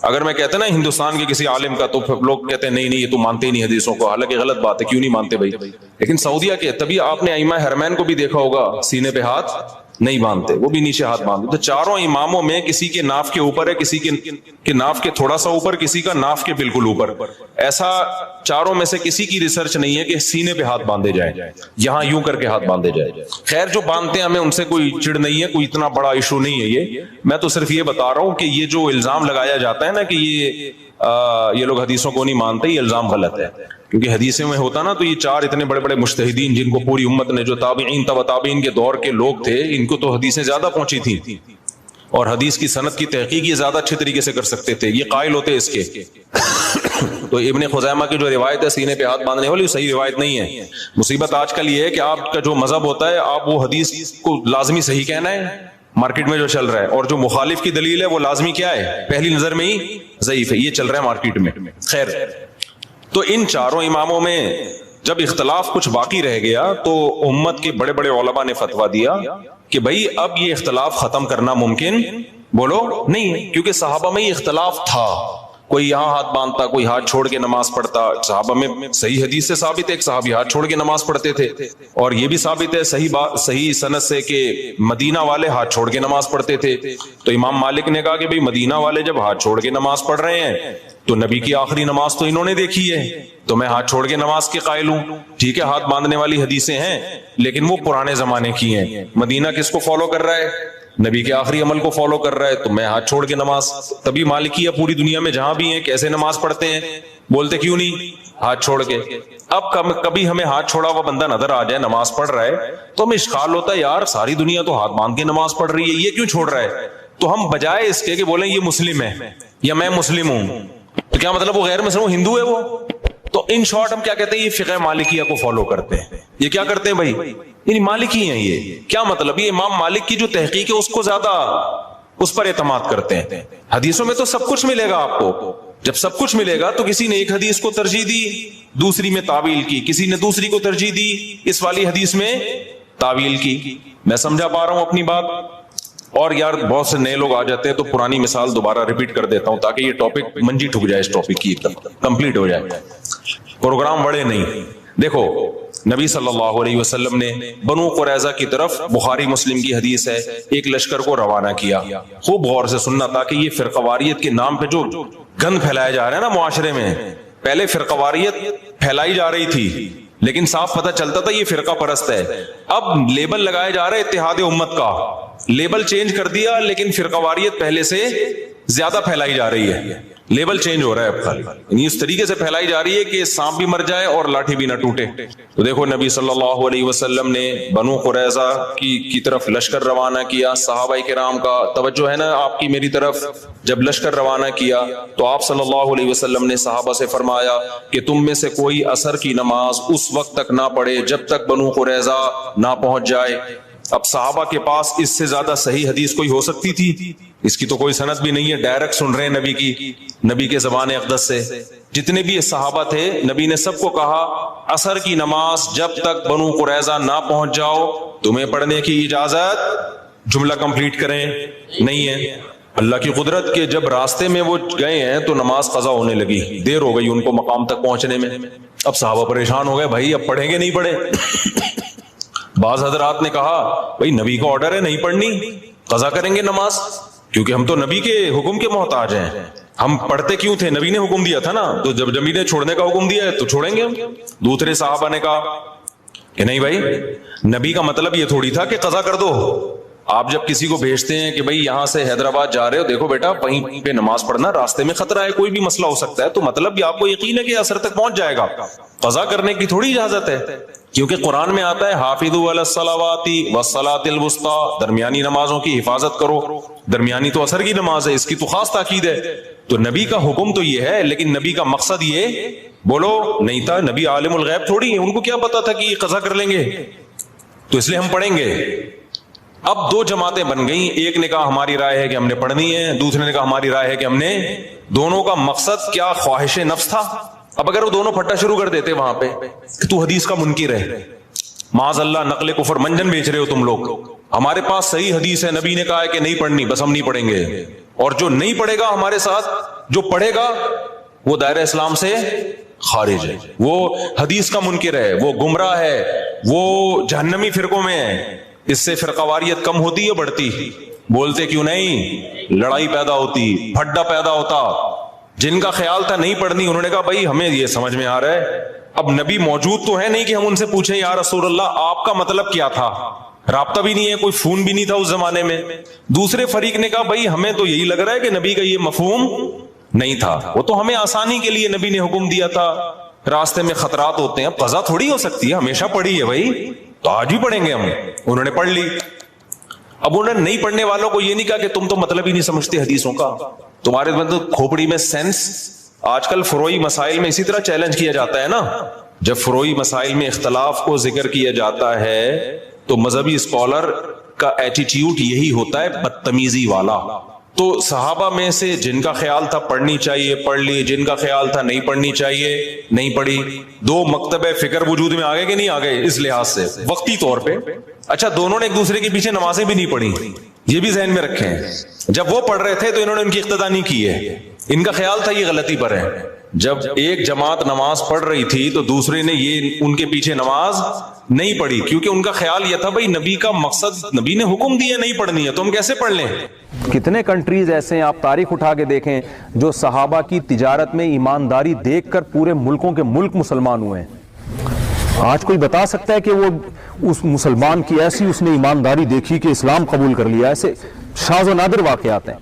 اگر میں کہتا نا ہندوستان کے کسی عالم کا، تو لوگ کہتے ہیں نہیں یہ تو مانتے ہی نہیں حدیثوں کو، حالانکہ غلط بات ہے، کیوں نہیں مانتے بھائی؟ لیکن سعودیہ کے، تبھی آپ نے ائمہ حرمین کو بھی دیکھا ہوگا سینے پہ ہاتھ نہیں باندھتے، وہ بھی نیچے ہاتھ باندھتے۔ تو چاروں اماموں میں کسی کے ناف کے اوپر ہے، کسی کے ناف کے تھوڑا سا اوپر، کسی کا ناف کے بالکل اوپر۔ ایسا چاروں میں سے کسی کی ریسرچ نہیں ہے کہ سینے پہ ہاتھ باندھے جائیں، یہاں یوں کر کے ہاتھ باندھے جائیں۔ خیر جو باندھتے ہیں ہمیں ان سے کوئی چڑ نہیں ہے، کوئی اتنا بڑا ایشو نہیں ہے یہ۔ میں تو صرف یہ بتا رہا ہوں کہ یہ جو الزام لگایا جاتا ہے نا کہ یہ لوگ حدیثوں کو نہیں مانتے، یہ الزام غلط ہے، کیونکہ حدیثوں میں ہوتا نا تو یہ چار اتنے بڑے بڑے مجتہدین جن کو پوری امت نے، جو تابعین تبع تابعین کے دور کے لوگ تھے، ان کو تو حدیثیں زیادہ پہنچی تھیں، اور حدیث کی سند کی تحقیق یہ زیادہ اچھے طریقے سے کر سکتے تھے، یہ قائل ہوتے اس کے۔ تو ابن خزیمہ کی جو روایت ہے سینے پہ ہاتھ باندھنے والی، صحیح روایت نہیں ہے۔ مصیبت آج کل یہ ہے کہ آپ کا جو مذہب ہوتا ہے، آپ وہ حدیث کو لازمی صحیح کہنا ہے، مارکیٹ میں جو چل رہا ہے، اور جو مخالف کی دلیل ہے وہ لازمی کیا ہے؟ پہلی نظر میں ہی ضعیف ہے، یہ چل رہا ہے مارکیٹ میں۔ خیر، تو ان چاروں اماموں میں جب اختلاف کچھ باقی رہ گیا تو امت کے بڑے بڑے علماء نے فتویٰ دیا کہ بھائی اب یہ اختلاف ختم کرنا ممکن بولو نہیں ہے، کیونکہ صحابہ میں یہ اختلاف تھا، کوئی یہاں ہاتھ باندھتا، کوئی ہاتھ چھوڑ کے نماز پڑھتا۔ صحابہ میں صحیح حدیث سے ثابت ہے ایک صحابی ہاتھ چھوڑ کے نماز پڑھتے تھے، اور یہ بھی ثابت ہے صحیح سند سے کہ مدینہ والے ہاتھ چھوڑ کے نماز پڑھتے تھے۔ تو امام مالک نے کہا کہ بھئی مدینہ والے جب ہاتھ چھوڑ کے نماز پڑھ رہے ہیں تو نبی کی آخری نماز تو انہوں نے دیکھی ہے، تو میں ہاتھ چھوڑ کے نماز کے قائل ہوں۔ ٹھیک ہے، ہاتھ باندھنے والی حدیثیں ہیں لیکن وہ پرانے زمانے کی ہیں، مدینہ کس کو فالو کر رہا ہے؟ نبی کے آخری عمل کو فالو کر رہا ہے، تو میں ہاتھ چھوڑ کے نماز۔ تبھی مالکیہ پوری دنیا میں جہاں بھی ہیں کیسے نماز پڑھتے ہیں؟ بولتے کیوں نہیں؟ ہاتھ چھوڑ کے۔ اب کبھی ہمیں ہاتھ چھوڑا ہوا بندہ نظر آ جائے نماز پڑھ رہا ہے تو ہمیں اشکال ہوتا ہے یار ساری دنیا تو ہاتھ باندھ کے نماز پڑھ رہی ہے، یہ کیوں چھوڑ رہا ہے؟ تو ہم بجائے اس کے کہ بولیں یہ مسلم ہے یا میں مسلم ہوں، تو کیا مطلب وہ غیر مسلم، ہندو ہے وہ؟ تو ان شارٹ ہم کیا کہتے ہیں؟ یہ فقہ مالکیہ کو فالو کرتے ہیں۔ یہ کیا کرتے ہیں بھائی؟ یعنی مالکی ہیں۔ یہ کیا مطلب؟ یہ امام مالک کی جو تحقیق ہے اس کو زیادہ اس پر اعتماد کرتے ہیں۔ حدیثوں میں تو سب کچھ ملے گا آپ کو، جب سب کچھ ملے گا تو کسی نے ایک حدیث کو ترجیح دی، دوسری میں تعویل کی، کسی نے دوسری کو ترجیح دی، اس والی حدیث میں تعویل کی۔ میں سمجھا پا رہا ہوں اپنی بات؟ اور یار بہت سے نئے لوگ آ جاتے ہیں تو پرانی مثال دوبارہ ریپیٹ کر دیتا ہوں تاکہ یہ ٹاپک منجی ٹھک جائے، اس ٹاپک کی ایک دم کمپلیٹ ہو جائے، پروگرام بڑے نہیں۔ دیکھو نبی صلی اللہ علیہ وسلم نے بنو قریظہ کی طرف، بخاری مسلم کی حدیث ہے، ایک لشکر کو روانہ کیا۔ خوب غور سے سننا تاکہ یہ فرقہ واریت کے نام پہ جو گند پھیلایا جا رہا ہے نا معاشرے میں، پہلے فرقہ واریت پھیلائی جا رہی تھی لیکن صاف پتہ چلتا تھا یہ فرقہ پرست ہے، اب لیبل لگایا جا رہا ہے اتحاد امت کا، لیبل چینج کر دیا لیکن فرقہ واریت پہلے سے زیادہ پھیلائی جا رہی ہے، لیبل چینج ہو رہا ہے اب خالی، یعنی اس طریقے سے پھیلائی جا رہی ہے کہ سانپ بھی مر جائے اور لاٹھی بھی نہ ٹوٹے۔ تو دیکھو نبی صلی اللہ علیہ وسلم نے بنو قریظہ کی طرف لشکر روانہ کیا، صحابہ کرام کا توجہ ہے نا آپ کی میری طرف، جب لشکر روانہ کیا تو آپ صلی اللہ علیہ وسلم نے صحابہ سے فرمایا کہ تم میں سے کوئی عصر کی نماز اس وقت تک نہ پڑھے جب تک بنو قریظہ نہ پہنچ جائے۔ اب صحابہ کے پاس اس سے زیادہ صحیح حدیث کوئی ہو سکتی تھی؟ اس کی تو کوئی سند بھی نہیں ہے، ڈائریکٹ سن رہے ہیں نبی کے زبان اقدس سے۔ جتنے بھی صحابہ تھے نبی نے سب کو کہا عصر کی نماز جب تک بنو قریظہ نہ پہنچ جاؤ تمہیں پڑھنے کی اجازت جملہ کمپلیٹ کریں, نہیں ہے. اللہ کی قدرت کے جب راستے میں وہ گئے ہیں تو نماز قضا ہونے لگی, دیر ہو گئی ان کو مقام تک پہنچنے میں. اب صحابہ پریشان ہو گئے, بھائی اب پڑھیں گے نہیں پڑھے. بعض حضرات نے کہا بھائی نبی کا آرڈر ہے نہیں پڑھنی, قضا کریں گے نماز, کیونکہ ہم تو نبی کے حکم کے محتاج ہیں. ہم پڑھتے کیوں تھے؟ نبی نے حکم دیا تھا نا, تو جب نبی نے چھوڑنے کا حکم دیا ہے تو چھوڑیں گے ہم. دوسرے صحابہ نے کہا کہ نہیں بھائی, نبی کا مطلب یہ تھوڑی تھا کہ قضا کر دو. آپ جب کسی کو بھیجتے ہیں کہ بھئی یہاں سے حیدرآباد جا رہے ہو, دیکھو بیٹا وہیں پہ نماز پڑھنا, راستے میں خطرہ ہے, کوئی بھی مسئلہ ہو سکتا ہے, تو مطلب یہ آپ کو یقین ہے کہ اثر تک پہنچ جائے گا. قضا کرنے کی تھوڑی اجازت ہے, کیونکہ قرآن میں آتا ہے حافظوا علی الصلوات والصلاۃ الوسطی, درمیانی نمازوں کی حفاظت کرو. درمیانی تو اثر کی نماز ہے, اس کی تو خاص تاکید ہے. تو نبی کا حکم تو یہ ہے, لیکن نبی کا مقصد یہ بولو نہیں تھا. نبی عالم الغیب تھوڑی ہے, ان کو کیا پتا تھا کہ یہ قضا کر لیں گے, تو اس لیے ہم پڑھیں گے. اب دو جماعتیں بن گئیں, ایک نے کہا ہماری رائے ہے کہ ہم نے پڑھنی ہے, دوسرے نے کہا ہماری رائے ہے کہ ہم نے. دونوں کا مقصد کیا؟ خواہش نفس تھا. اب اگر وہ دونوں پھٹا شروع کر دیتے وہاں پہ کہ تو حدیث کا منکر ہے, معاذ اللہ نقل کفر منجن بیچ رہے ہو تم لوگ, ہمارے پاس صحیح حدیث ہے, نبی نے کہا ہے کہ نہیں پڑھنی, بس ہم نہیں پڑھیں گے. اور جو نہیں پڑھے گا ہمارے ساتھ, جو پڑھے گا وہ دائرہ اسلام سے خارج ہے, وہ حدیث کا منکر ہے, وہ گمراہ ہے, وہ جہنمی فرقوں میں ہے. اس سے فرقواریت کم ہوتی ہے بڑھتی؟ بولتے کیوں نہیں؟ لڑائی پیدا ہوتی, پھڈا پیدا ہوتا. جن کا خیال تھا نہیں پڑھنی, انہوں نے کہا بھائی ہمیں یہ سمجھ میں آ رہا ہے, اب نبی موجود تو ہے نہیں کہ ہم ان سے پوچھیں یا رسول اللہ آپ کا مطلب کیا تھا. رابطہ بھی نہیں ہے, کوئی فون بھی نہیں تھا اس زمانے میں. دوسرے فریق نے کہا بھائی ہمیں تو یہی لگ رہا ہے کہ نبی کا یہ مفہوم نہیں تھا, وہ تو ہمیں آسانی کے لیے نبی نے حکم دیا تھا, راستے میں خطرات ہوتے ہیں. اب قضا تھوڑی ہو سکتی ہے, ہمیشہ پڑھی ہے بھائی, تو آج بھی پڑھیں گے ہم. انہوں نے پڑھ لی. اب انہوں نے نہیں پڑھنے والوں کو یہ نہیں کہا کہ تم تو مطلب ہی نہیں سمجھتے حدیثوں کا, تمہارے مطلب کھوپڑی میں سینس. آج کل فروعی مسائل میں اسی طرح چیلنج کیا جاتا ہے نا, جب فروعی مسائل میں اختلاف کو ذکر کیا جاتا ہے تو مذہبی اسکالر کا ایٹیٹیوڈ یہی ہوتا ہے, بدتمیزی والا. تو صحابہ میں سے جن کا خیال تھا پڑھنی چاہیے پڑھ لی, جن کا خیال تھا نہیں پڑھنی چاہیے نہیں پڑھی. دو مکتب فکر وجود میں آ گئے کہ نہیں آ گئے اس لحاظ سے وقتی طور پہ. اچھا دونوں نے ایک دوسرے کے پیچھے نمازیں بھی نہیں پڑھی, یہ بھی ذہن میں رکھیں. جب وہ پڑھ رہے تھے تو انہوں نے ان کی اقتدا نہیں کی ہے, ان کا خیال تھا یہ غلطی پر ہے. جب ایک جماعت نماز پڑھ رہی تھی تو دوسرے نے یہ ان کے پیچھے نماز نہیں پڑھی, کیونکہ ان کا خیال یہ تھا بھائی نبی کا مقصد, نبی نے حکم دیا نہیں پڑھنی ہے تو ہم کیسے پڑھ لیں. کتنے کنٹریز ایسے ہیں, آپ تاریخ اٹھا کے دیکھیں, جو صحابہ کی تجارت میں ایمانداری دیکھ کر پورے ملکوں کے ملک مسلمان ہوئے ہیں. آج کوئی بتا سکتا ہے کہ وہ اس مسلمان کی ایسی اس نے ایمانداری دیکھی کہ اسلام قبول کر لیا؟ ایسے شاذ و نادر واقعات ہیں.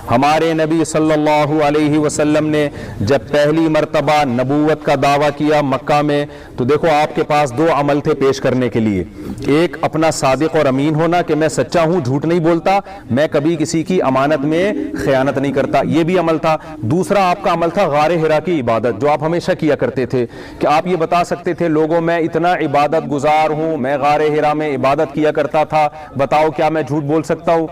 ہمارے نبی صلی اللہ علیہ وسلم نے جب پہلی مرتبہ نبوت کا دعویٰ کیا مکہ میں, تو دیکھو آپ کے پاس دو عمل تھے پیش کرنے کے لیے. ایک اپنا صادق اور امین ہونا کہ میں سچا ہوں, جھوٹ نہیں بولتا, میں کبھی کسی کی امانت میں خیانت نہیں کرتا, یہ بھی عمل تھا. دوسرا آپ کا عمل تھا غار ہرا کی عبادت, جو آپ ہمیشہ کیا کرتے تھے کہ آپ یہ بتا سکتے تھے لوگوں میں اتنا عبادت گزار ہوں, میں غار ہرا میں عبادت کیا کرتا تھا, بتاؤ کیا میں جھوٹ بول سکتا ہوں؟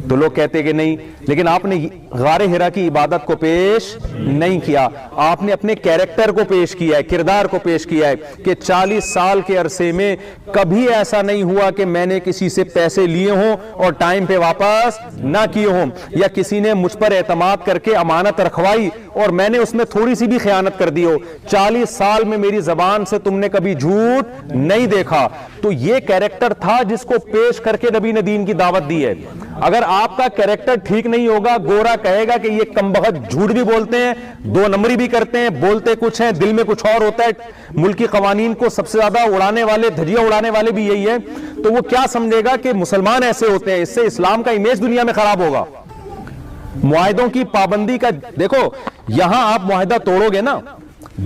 تو لوگ کہتے کہ نہیں. لیکن آپ نے غار ہرا کی عبادت کو پیش نہیں کیا, آپ نے اپنے کیریکٹر کو پیش کیا ہے, کردار کو پیش کیا ہے کہ 40 سال کے عرصے میں کبھی ایسا نہیں ہوا کہ میں نے کسی سے پیسے لیے ہوں اور ٹائم پہ واپس نہ کیے ہوں, یا کسی نے مجھ پر اعتماد کر کے امانت رکھوائی اور میں نے اس میں تھوڑی سی بھی خیانت کر دی ہو. 40 سال میں میری زبان سے تم نے کبھی جھوٹ نہیں دیکھا. تو یہ کیریکٹر تھا جس کو پیش کر کے نبی نے دین کی دعوت دی ہے. اگر آپ کا کیریکٹر ٹھیک نہیں ہوگا, گورا کہے گا کہ یہ کمبخت جھوٹ بھی بولتے ہیں, دو نمبری بھی کرتے ہیں, بولتے کچھ ہیں دل میں کچھ اور ہوتا ہے. ملکی قوانین کو سب سے زیادہ اڑانے والے, دھجیاں اڑانے والے بھی یہی ہے. تو وہ کیا سمجھے گا کہ مسلمان ایسے ہوتے ہیں, اس سے اسلام کا امیج دنیا میں خراب ہوگا. معاہدوں کی پابندی کا دیکھو, یہاں آپ معاہدہ توڑو گے نا,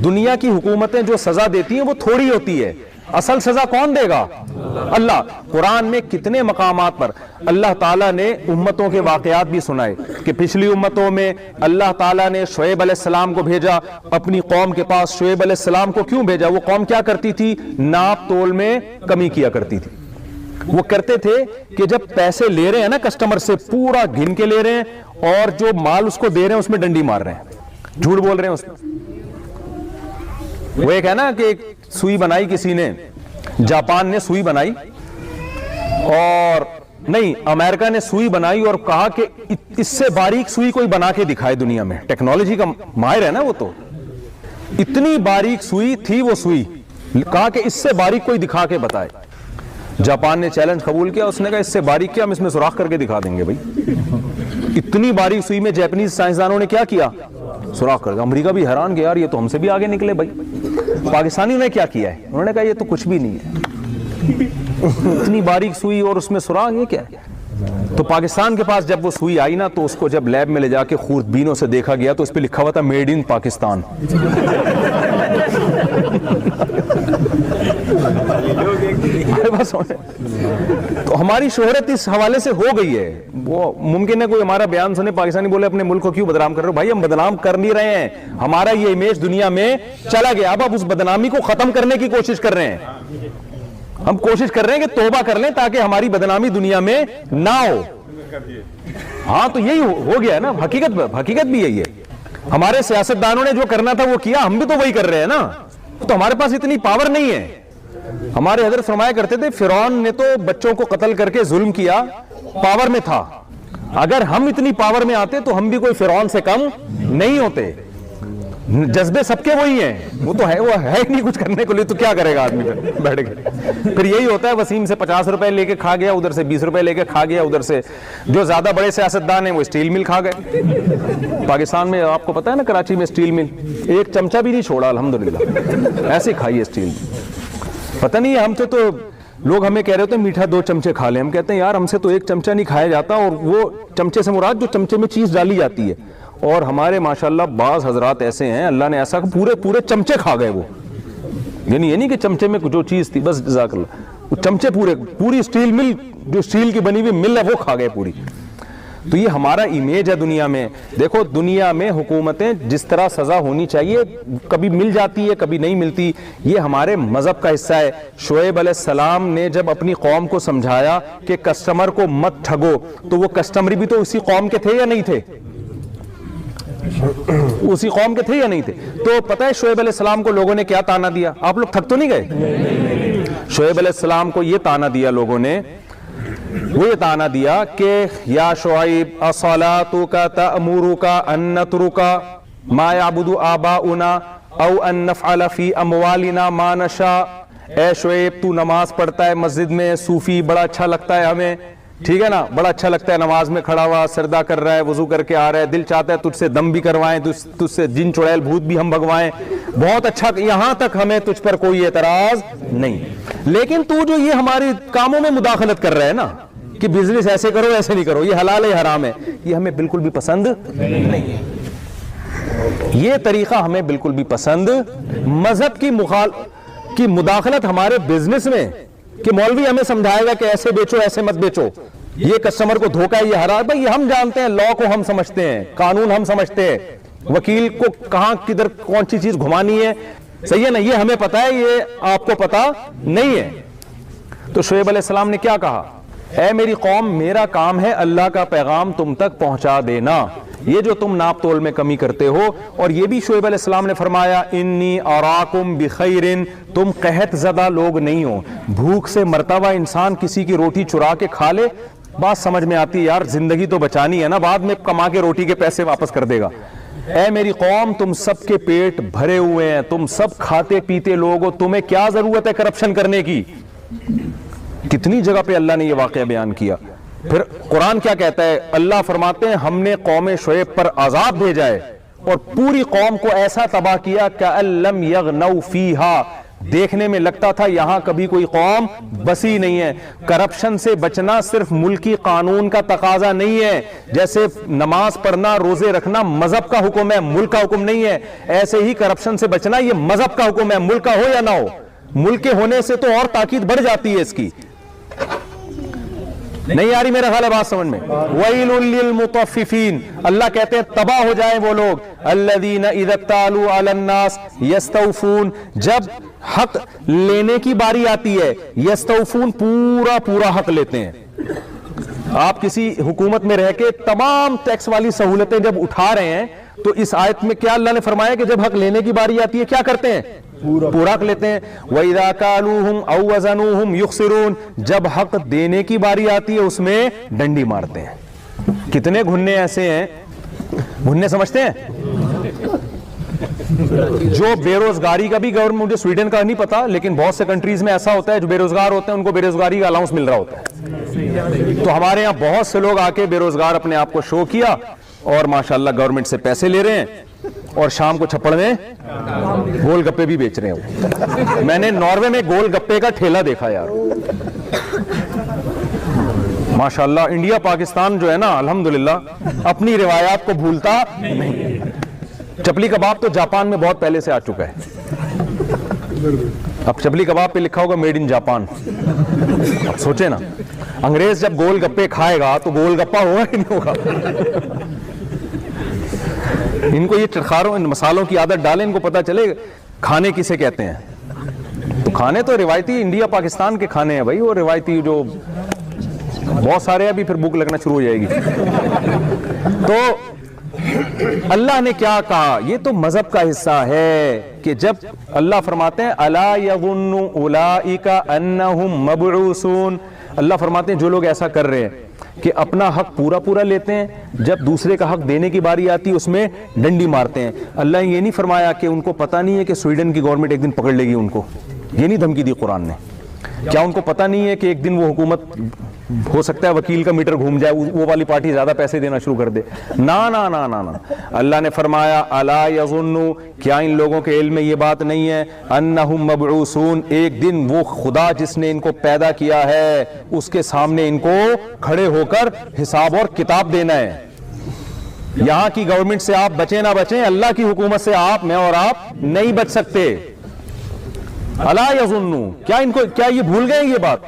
دنیا کی حکومتیں جو سزا دیتی ہیں وہ تھوڑی ہوتی ہے, اصل سزا کون دے گا؟ اللہ. قرآن میں کتنے مقامات پر اللہ تعالیٰ نے امتوں کے واقعات بھی سنائے کہ پچھلی امتوں میں اللہ تعالیٰ نے شعیب علیہ السلام کو بھیجا اپنی قوم کے پاس. شعیب علیہ السلام کو کیوں بھیجا؟ وہ قوم کیا کرتی تھی؟ ناپ تول میں کمی کیا کرتی تھی. وہ کرتے تھے کہ جب پیسے لے رہے ہیں نا کسٹمر سے, پورا گن کے لے رہے ہیں اور جو مال اس کو دے رہے ہیں اس میں ڈنڈی مار رہے ہیں, جھوٹ بول رہے ہیں اس میں. وہ ایک ہے نا کہ ایک سوئی بنائی کسی نے, جاپان نے سوئی بنائی اور نہیں امریکہ نے سوئی بنائی اور کہا کہ اس سے باریک سوئی کوئی بنا کے دکھائے دنیا میں, ٹیکنالوجی کا ماہر ہے نا وہ, تو اتنی باریک سوئی تھی وہ سوئی, کہا کہ اس سے باریک کوئی دکھا کے بتائے. جاپان نے چیلنج قبول کیا, اس نے کہا اس سے باریک کیا, ہم اس میں سوراخ کر کے دکھا دیں گے بھائی. اتنی باریک سوئی میں جاپانیز سائنسدانوں نے کیا کیا, سوراخ کر دیا. امریکہ بھی حیران کہ یار یہ تو ہم سے بھی آگے نکلے بھائی. پاکستانیوں نے کیا کیا ہے, انہوں نے کہا یہ تو کچھ بھی نہیں ہے, اتنی باریک سوئی اور اس میں سوراخ, یہ کیا ہے. تو پاکستان کے پاس جب وہ سوئی آئی نا, تو اس کو جب لیب میں لے جا کے خوردبینوں سے دیکھا گیا تو اس پہ لکھا ہوا تھا میڈ ان پاکستان. تو ہماری شہرت اس حوالے سے ہو گئی ہے. وہ ممکن ہے کوئی ہمارا بیان سنے پاکستانی بولے اپنے ملک کو کیوں بدنام کر رہے ہو, بھائی ہم بدنام کر نہیں رہے ہیں, ہمارا یہ امیج دنیا میں چلا گیا, اب اس بدنامی کو ختم کرنے کی کوشش کر رہے ہیں. ہم کوشش کر رہے ہیں کہ توبہ کر لیں تاکہ ہماری بدنامی دنیا میں نہ ہو. ہاں تو یہی ہو گیا ہے نا, حقیقت بھی یہی ہے. ہمارے سیاستدانوں نے جو کرنا تھا وہ کیا, ہم بھی تو وہی کر رہے ہیں نا. تو ہمارے پاس اتنی پاور نہیں ہے. ہمارے حضرت فرمایا کرتے تھے فرعون نے تو بچوں کو قتل کر کے ظلم کیا, پاور میں تھا. اگر ہم اتنی پاور میں آتے تو ہم بھی کوئی فرعون سے کم نہیں ہوتے. جذبے سب کے وہی ہیں, وہ تو ہے, وہ ہے نہیں کچھ کرنے کو لیے, تو کیا کرے گا آدمی پھر بیٹھ کے. پھر یہی ہوتا ہے, وسیم سے 50 روپے لے کے کھا گیا, ادھر سے 20 روپے لے کے کھا گیا, ادھر سے جو زیادہ بڑے سیاستدان ہیں وہ اسٹیل مل کھا گئے. پاکستان میں آپ کو پتا ہے نا, کراچی میں اسٹیل مل ایک چمچہ بھی نہیں چھوڑا الحمدللہ, ایسے کھائی ہے اسٹیل. پتہ نہیں ہم تو لوگ ہمیں کہہ رہے ہوتے ہیں میٹھا 2 چمچے کھا لیں, ہم کہتے ہیں یار ہم سے تو ایک چمچہ نہیں کھایا جاتا, اور وہ چمچے سے مراد جو چمچے میں چیز ڈالی جاتی ہے. اور ہمارے ماشاءاللہ بعض حضرات ایسے ہیں, اللہ نے ایسا پورے چمچے کھا گئے. وہ یعنی یہ نہیں کہ چمچے میں جو چیز تھی بس, جزاک اللہ, وہ چمچے پوری اسٹیل مل, جو اسٹیل کی بنی ہوئی مل ہے وہ کھا گئے پوری. تو یہ ہمارا امیج ہے دنیا میں. دیکھو دنیا میں حکومتیں جس طرح سزا ہونی چاہیے کبھی مل جاتی ہے کبھی نہیں ملتی, یہ ہمارے مذہب کا حصہ ہے. شعیب علیہ السلام نے جب اپنی قوم کو سمجھایا کہ کسٹمر کو مت ٹھگو, تو وہ کسٹمر بھی تو اسی قوم کے تھے یا نہیں تھے, اسی قوم کے تھے یا نہیں تھے. تو پتہ ہے شعیب علیہ السلام کو لوگوں نے کیا تانا دیا, آپ لوگ تھک تو نہیں گئے. شعیب علیہ السلام کو یہ تانا دیا لوگوں نے, وہ یہ تانا دیا کہ یا شعیب اصلاتک تأمرک ان نترک ما یعبد آباؤنا او ان نفعل فی اموالنا ما نشاء. اے شعیب تو نماز پڑھتا ہے مسجد میں, صوفی بڑا اچھا لگتا ہے ہمیں, ٹھیک ہے نا, بڑا اچھا لگتا ہے نماز میں کھڑا ہوا, سردا کر رہا ہے, وضو کر کے آ رہا ہے, دل چاہتا ہے تجھ سے دم بھی کروائیں, تجھ سے جن چڑیل بھوت بھی ہم بھگوائیں, بہت اچھا, یہاں تک ہمیں تجھ پر کوئی اعتراض نہیں. لیکن تو جو یہ ہمارے کاموں میں مداخلت کر رہا ہے نا, کہ بزنس ایسے کرو ایسے نہیں کرو, یہ حلال ہے حرام ہے, یہ ہمیں بالکل بھی پسند نہیں ہے. یہ طریقہ ہمیں بالکل بھی پسند. مذہب کی مداخلت ہمارے بزنس میں, کہ مولوی ہمیں سمجھائے گا کہ ایسے بیچو ایسے مت بیچو, یہ کسٹمر کو دھوکہ ہے, یہ حرام. بھائی ہم جانتے ہیں, لا کو ہم سمجھتے ہیں, قانون ہم سمجھتے ہیں, وکیل کو کہاں کدھر کون سی چیز گھمانی ہے, صحیح ہے نا, یہ ہمیں پتا ہے, یہ آپ کو پتا نہیں ہے. تو شعیب علیہ السلام نے کیا کہا, اے میری قوم میرا کام ہے اللہ کا پیغام تم تک پہنچا دینا, یہ جو تم ناپ تول میں کمی کرتے ہو. اور یہ بھی شعیب علیہ السلام نے فرمایا انی اراکم بخیر, تم قحط زدہ لوگ نہیں ہو. بھوک سے مرتا ہوا انسان کسی کی روٹی چرا کے کھا لے, بات سمجھ میں آتی ہے یار, زندگی تو بچانی ہے نا, بعد میں کما کے روٹی کے پیسے واپس کر دے گا. اے میری قوم تم سب کے پیٹ بھرے ہوئے ہیں, تم سب کھاتے پیتے لوگ ہو, تمہیں کیا ضرورت ہے کرپشن کرنے کی. کتنی جگہ پہ اللہ نے یہ واقعہ بیان کیا. پھر قرآن کیا کہتا ہے, اللہ فرماتے ہیں ہم نے قوم شعیب پر عذاب بھیجا ہے اور پوری قوم کو ایسا تباہ کیا کہ لم یغنوا فیہا, دیکھنے میں لگتا تھا یہاں کبھی کوئی قوم بسی نہیں ہے. کرپشن سے بچنا صرف ملکی قانون کا تقاضا نہیں ہے, جیسے نماز پڑھنا روزے رکھنا مذہب کا حکم ہے, ملک کا حکم نہیں ہے, ایسے ہی کرپشن سے بچنا یہ مذہب کا حکم ہے, ملک کا ہو یا نہ ہو. ملک کے ہونے سے تو اور تاکید بڑھ جاتی ہے اس کی. نہیں آ رہی میرا خیال ہے بات سمجھ میں. وَيْلٌ لِّلْمُطَفِّفِينَ, اللہ کہتے ہیں تباہ ہو جائیں وہ لوگ, الَّذِينَ إِذَا اكْتَالُوا عَلَى النَّاسِ يَسْتَوْفُونَ, جب حق لینے کی باری آتی ہے, یستوفون پورا حق لیتے ہیں. آپ کسی حکومت میں رہ کے تمام ٹیکس والی سہولتیں جب اٹھا رہے ہیں تو اس آیت میں کیا اللہ نے فرمایا کہ جب حق لینے کی باری آتی ہے کیا کرتے ہیں؟ پورا لیتے ہیں. وَإِذَا كَالُوهُمْ أَوْ وَزَنُوهُمْ يُخْسِرُونَ جب حق دینے کی باری آتی ہے اس میں ڈنڈی مارتے ہیں. کتنے گھننے ایسے ہیں, گھننے سمجھتے ہیں, جو بے روزگاری کا بھی گورنمنٹ, مجھے سویڈن کا نہیں پتا لیکن بہت سے کنٹریز میں ایسا ہوتا ہے جو بے روزگار ہوتے ہیں ان کو بے روزگاری کا الاؤنس مل رہا ہوتا ہے. تو ہمارے یہاں بہت سے لوگ آ کے بے روزگار اپنے آپ کو شو کیا اور ماشاءاللہ گورنمنٹ سے پیسے لے رہے ہیں اور شام کو چھپڑ میں گول گپے بھی بیچ رہے ہیں. میں نے ناروے میں گول گپے کا ٹھیلا دیکھا یار, ماشاءاللہ. انڈیا پاکستان جو ہے نا الحمدللہ اپنی روایات کو بھولتا نہیں. چپلی کباب تو جاپان میں بہت پہلے سے آ چکا ہے. اب چپلی کباب پہ لکھا ہوگا میڈ ان جاپان. سوچے نا انگریز جب گول گپے کھائے گا تو گول گپا ہوگا کہ نہیں ہوگا؟ ان کو یہ چرخاروں ان مسالوں کی عادت ڈالیں, ان کو پتا چلے کھانے کسے کہتے ہیں. تو کھانے تو روایتی انڈیا پاکستان کے کھانے ہیں بھائی, وہ روایتی جو بہت سارے ہیں, ابھی پھر بھوک لگنا شروع ہو جائے گی. تو اللہ نے کیا کہا, یہ تو مذہب کا حصہ ہے کہ جب اللہ فرماتے ہیں الا یظن اولئک انہم مبعوثون, اللہ فرماتے ہیں جو لوگ ایسا کر رہے ہیں کہ اپنا حق پورا لیتے ہیں, جب دوسرے کا حق دینے کی باری آتی ہے اس میں ڈنڈی مارتے ہیں. اللہ نے یہ نہیں فرمایا کہ ان کو پتہ نہیں ہے کہ سویڈن کی گورنمنٹ ایک دن پکڑ لے گی ان کو, یہ نہیں دھمکی دی قرآن نے. کیا ان کو پتہ نہیں ہے کہ ایک دن وہ حکومت ہو سکتا ہے وکیل کا میٹر گھوم جائے, وہ والی پارٹی زیادہ پیسے دینا شروع کر دے؟ نا نا نا نا نا. اللہ نے فرمایا الا یظن, کیا ان لوگوں کے علم میں یہ بات نہیں ہے, انہم مبعوثون, ایک دن وہ خدا جس نے ان کو پیدا کیا ہے اس کے سامنے ان کو کھڑے ہو کر حساب اور کتاب دینا ہے. یہاں کی گورنمنٹ سے آپ بچیں نہ بچیں, اللہ کی حکومت سے آپ, میں اور آپ نہیں بچ سکتے. الا یظن, کیا یہ بھول گئے یہ بات,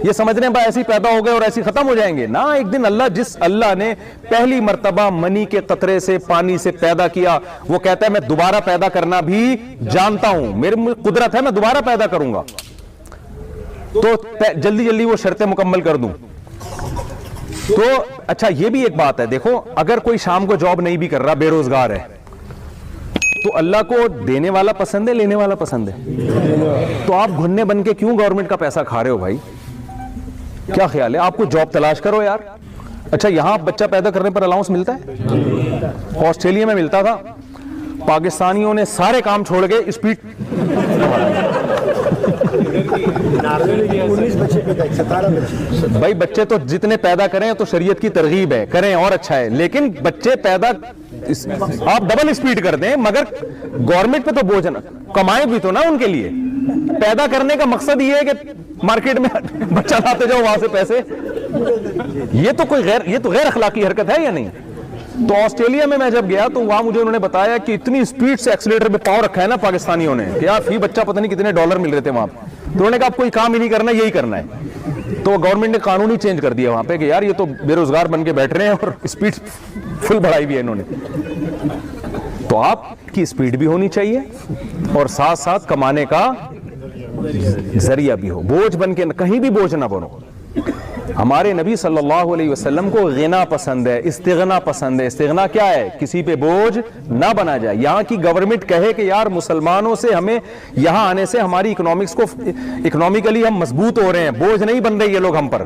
یہ سمجھ رہے ہیں بھائی ایسے پیدا ہو گئے اور ایسے ختم ہو جائیں گے؟ نہ, ایک دن اللہ, جس اللہ نے پہلی مرتبہ منی کے قطرے سے پانی سے پیدا کیا, وہ کہتا ہے میں دوبارہ پیدا کرنا بھی جانتا ہوں, میرے قدرت ہے, میں دوبارہ پیدا کروں گا. تو جلدی وہ شرطیں مکمل کر دوں. تو اچھا یہ بھی ایک بات ہے, دیکھو اگر کوئی شام کو جاب نہیں بھی کر رہا, بے روزگار ہے, تو اللہ کو دینے والا پسند ہے لینے والا پسند ہے؟ تو آپ گھننے بن کے کیوں گورنمنٹ کا پیسہ کھا رہے ہو بھائی؟ کیا خیال ہے, آپ کو جاب تلاش کرو یار. اچھا یہاں بچہ پیدا کرنے پر الاؤنس ملتا ہے؟ آسٹریلیا میں ملتا تھا. پاکستانیوں نے سارے کام چھوڑ کے اسپیڈ, بھائی بچے تو جتنے پیدا کریں تو شریعت کی ترغیب ہے, کریں اور اچھا ہے, لیکن بچے پیدا آپ ڈبل اسپیڈ کر دیں, مگر گورنمنٹ پہ تو بوجھ نہ, کمائیں بھی تو نا ان کے لیے. پیدا کرنے کا مقصد یہ ہے کہ مارکیٹ میں بچہ لاتے جاؤ وہاں سے پیسے, یہ تو غیر اخلاقی حرکت ہے یا نہیں؟ تو آسٹریلیا میں جب گیا تو وہاں مجھے انہوں نے بتایا کہ اتنی اسپیڈ سے ایکسیلیٹر پہ پاؤں رکھا ہے نا پاکستانیوں نے کہ یار فی بچہ پتہ نہیں کتنے ڈالر مل رہے تھے وہاں. تو انہوں نے کہا آپ کوئی کام ہی نہیں کرنا, یہی کرنا ہے. تو گورنمنٹ نے قانون ہی چینج کر دیا وہاں پہ کہ یار یہ تو بے روزگار بن کے بیٹھ رہے ہیں اور اسپیڈ فل بڑھائی بھی ہے انہوں نے. تو آپ کی اسپیڈ بھی ہونی چاہیے اور ساتھ ساتھ کمانے کا ذریعہ بھی ہو, بوجھ بن کے کہیں بھی بوجھ نہ بنو. ہمارے نبی صلی اللہ علیہ وسلم کو غنا پسند ہے, استغنا پسند ہے. استغنا کیا ہے؟ کسی پہ بوجھ نہ بنا جائے. یہاں کی گورنمنٹ کہے کہ یار مسلمانوں سے ہمیں یہاں آنے سے ہماری اکنامکس کو, اکنامیکلی ہم مضبوط ہو رہے ہیں, بوجھ نہیں بن رہے یہ لوگ ہم پر.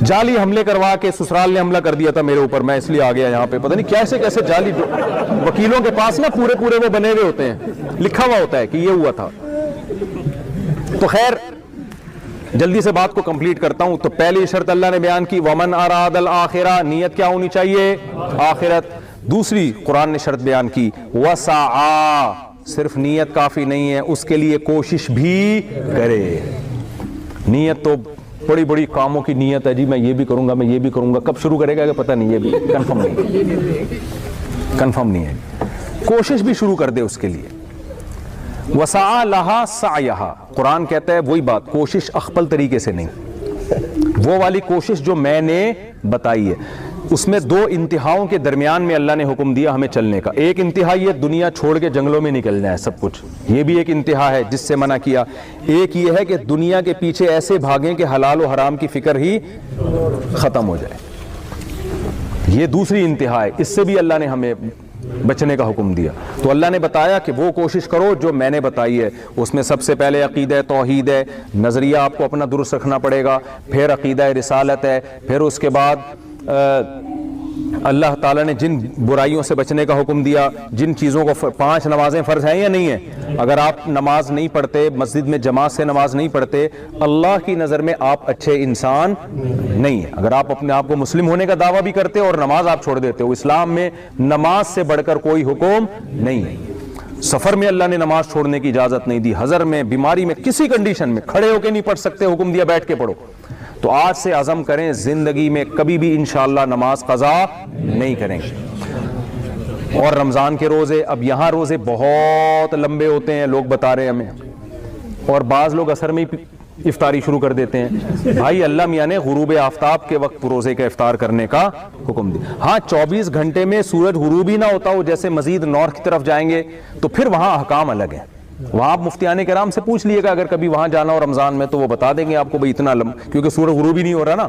جعلی حملے کروا کے سسرال نے حملہ کر دیا تھا میرے اوپر, میں اس لیے آ گیا یہاں پہ, پتہ نہیں کیسے جعلی وکیلوں کے پاس نا پورے وہ بنے ہوئے ہوتے ہیں, لکھا ہوا ہوتا ہے کہ یہ ہوا تھا. تو خیر جلدی سے بات کو کمپلیٹ کرتا ہوں. تو پہلی شرط اللہ نے بیان کی ومن اراد الآخرہ, نیت کیا ہونی چاہیے؟ آخرت. دوسری قرآن نے شرط بیان کی وسعا, صرف نیت کافی نہیں ہے, اس کے لیے کوشش بھی کرے. نیت تو بڑی کاموں کی نیت ہے جی, میں یہ بھی کروں گا, میں یہ بھی کروں گا, کب شروع کرے گا کہ پتہ نہیں, یہ بھی کنفرم نہیں ہے. کوشش بھی شروع کر دے اس کے لیے. وسعا لہا سعیہا, قرآن کہتا ہے وہی بات, کوشش اخپل طریقے سے نہیں, وہ والی کوشش جو میں نے بتائی ہے. اس میں دو انتہاؤں کے درمیان میں اللہ نے حکم دیا ہمیں چلنے کا. ایک انتہا یہ دنیا چھوڑ کے جنگلوں میں نکل جائے سب کچھ, یہ بھی ایک انتہا ہے جس سے منع کیا. ایک یہ ہے کہ دنیا کے پیچھے ایسے بھاگیں کہ حلال و حرام کی فکر ہی ختم ہو جائے. یہ دوسری انتہا ہے, اس سے بھی اللہ نے ہمیں بچنے کا حکم دیا. تو اللہ نے بتایا کہ وہ کوشش کرو جو میں نے بتائی ہے. اس میں سب سے پہلے عقیدہ توحید ہے, نظریہ آپ کو اپنا درست رکھنا پڑے گا, پھر عقیدہ رسالت ہے, پھر اس کے بعد اللہ تعالیٰ نے جن برائیوں سے بچنے کا حکم دیا, جن چیزوں کو 5 نمازیں فرض ہیں یا نہیں ہیں, اگر آپ نماز نہیں پڑھتے, مسجد میں جماعت سے نماز نہیں پڑھتے, اللہ کی نظر میں آپ اچھے انسان نہیں ہیں. اگر آپ اپنے آپ کو مسلم ہونے کا دعویٰ بھی کرتے اور نماز آپ چھوڑ دیتے ہو, اسلام میں نماز سے بڑھ کر کوئی حکم نہیں ہے. سفر میں اللہ نے نماز چھوڑنے کی اجازت نہیں دی, حضر میں, بیماری میں, کسی کنڈیشن میں کھڑے ہو کے نہیں پڑھ سکتے, حکم دیا بیٹھ کے پڑھو. تو آج سے عزم کریں زندگی میں کبھی بھی انشاءاللہ نماز قضا نہیں کریں گے. اور رمضان کے روزے, اب یہاں روزے بہت لمبے ہوتے ہیں, لوگ بتا رہے ہیں ہمیں, اور بعض لوگ عصر میں افطاری شروع کر دیتے ہیں. بھائی اللہ میاں نے غروب آفتاب کے وقت روزے کا افطار کرنے کا حکم دیا. ہاں 24 گھنٹے میں سورج غروب ہی نہ ہوتا ہو, جیسے مزید نارتھ کی طرف جائیں گے تو پھر وہاں احکام الگ ہیں. وہاں آپ مفتیان کرام سے پوچھ لیے گا, اگر کبھی وہاں جانا ہو رمضان میں, تو وہ بتا دیں گے آپ کو بھائی اتنا کیونکہ سورج غروب ہی نہیں ہو رہا نا,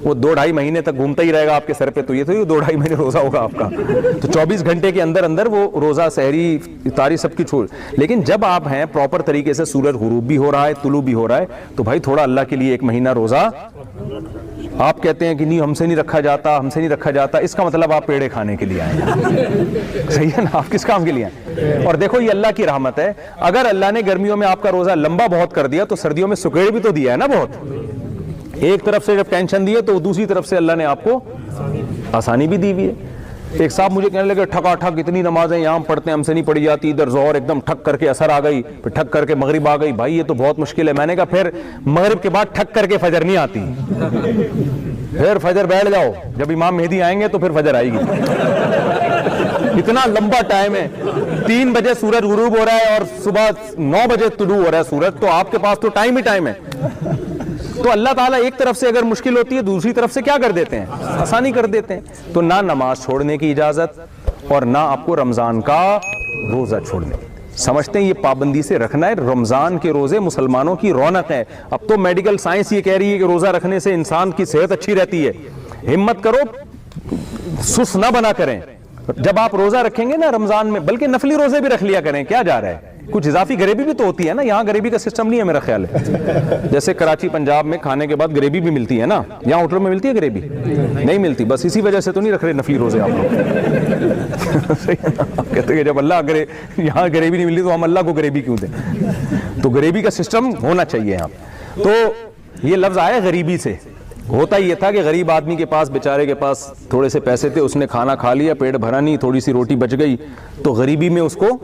وہ 2-2.5 مہینے تک گھومتا ہی رہے گا آپ کے سر پہ, تو یہ تو 2-2.5 مہینے روزہ ہوگا آپ کا. تو 24 گھنٹے کے اندر اندر وہ روزہ, سحری, افطاری سب کی چھوڑ. لیکن جب آپ ہیں پراپر طریقے سے, سورج غروب بھی ہو رہا ہے, طلوع بھی ہو رہا ہے, تو بھائی تھوڑا اللہ کے لیے 1 مہینہ روزہ. آپ کہتے ہیں کہ نہیں ہم سے نہیں رکھا جاتا, ہم سے نہیں رکھا جاتا, اس کا مطلب آپ پیڑے کھانے کے لیے آئے ہیں. صحیح ہے نا, آپ کس کام کے لیے آئے؟ اور دیکھو یہ اللہ کی رحمت ہے, اگر اللہ نے گرمیوں میں آپ کا روزہ لمبا بہت کر دیا تو سردیوں میں سکیڑ بھی تو دیا ہے نا بہت. ایک طرف سے جب ٹینشن دی ہے تو دوسری طرف سے اللہ نے آپ کو آسانی بھی دی ہوئی ہے. ایک صاحب مجھے کہنے لگے ٹھکا ٹھک اتنی نمازیں یہاں پڑھتے ہیں, ہم سے نہیں پڑھی جاتی, ادھر ظہر ایک دم ٹھک کر کے اثر آ گئی, پھر ٹھک کر کے مغرب آ گئی, بھائی یہ تو بہت مشکل ہے. میں نے کہا پھر مغرب کے بعد ٹھک کر کے فجر نہیں آتی, پھر فجر بیٹھ جاؤ, جب امام مہدی آئیں گے تو پھر فجر آئے گی. اتنا لمبا ٹائم ہے, 3 بجے سورج غروب ہو رہا ہے اور صبح 9 بجے طلوع ہو رہا ہے سورج, تو آپ کے پاس تو ٹائم ہی ٹائم ہے. تو اللہ تعالیٰ ایک طرف سے اگر مشکل ہوتی ہے, دوسری طرف سے کیا کر دیتے ہیں, آسانی کر دیتے ہیں. تو نہ نماز چھوڑنے کی اجازت اور نہ آپ کو رمضان کا روزہ چھوڑنے. سمجھتے ہیں یہ پابندی سے رکھنا ہے. رمضان کے روزے مسلمانوں کی رونق ہے. اب تو میڈیکل سائنس یہ کہہ رہی ہے کہ روزہ رکھنے سے انسان کی صحت اچھی رہتی ہے. ہمت کرو, سست نہ بنا کریں. جب آپ روزہ رکھیں گے نا رمضان میں, بلکہ نفلی روزے بھی رکھ لیا کریں, کیا جا رہا ہے, کچھ اضافی غریبی بھی تو ہوتی ہے نا. یہاں غریبی کا سسٹم نہیں ہے میرا خیال ہے. جیسے کراچی پنجاب میں کھانے کے بعد غریبی بھی ملتی ہے نا, یہاں ہوٹلوں میں ملتی ہے غریبی نہیں ملتی. بس اسی وجہ سے تو نہیں رکھ رہے نفلی روزے آپ لوگ. آپ کہتے ہیں جب اللہ کرے یہاں غریبی نہیں ملتی تو ہم اللہ کو غریبی کیوں دیں. تو غریبی کا سسٹم ہونا چاہیے یہاں. تو یہ لفظ آیا غریبی سے. ہوتا یہ تھا کہ غریب آدمی کے پاس, بیچارے کے پاس تھوڑے سے پیسے تھے, اس نے کھانا کھا لیا, پیٹ بھرا نہیں, تھوڑی سی روٹی بچ گئی, تو غریبی میں اس کو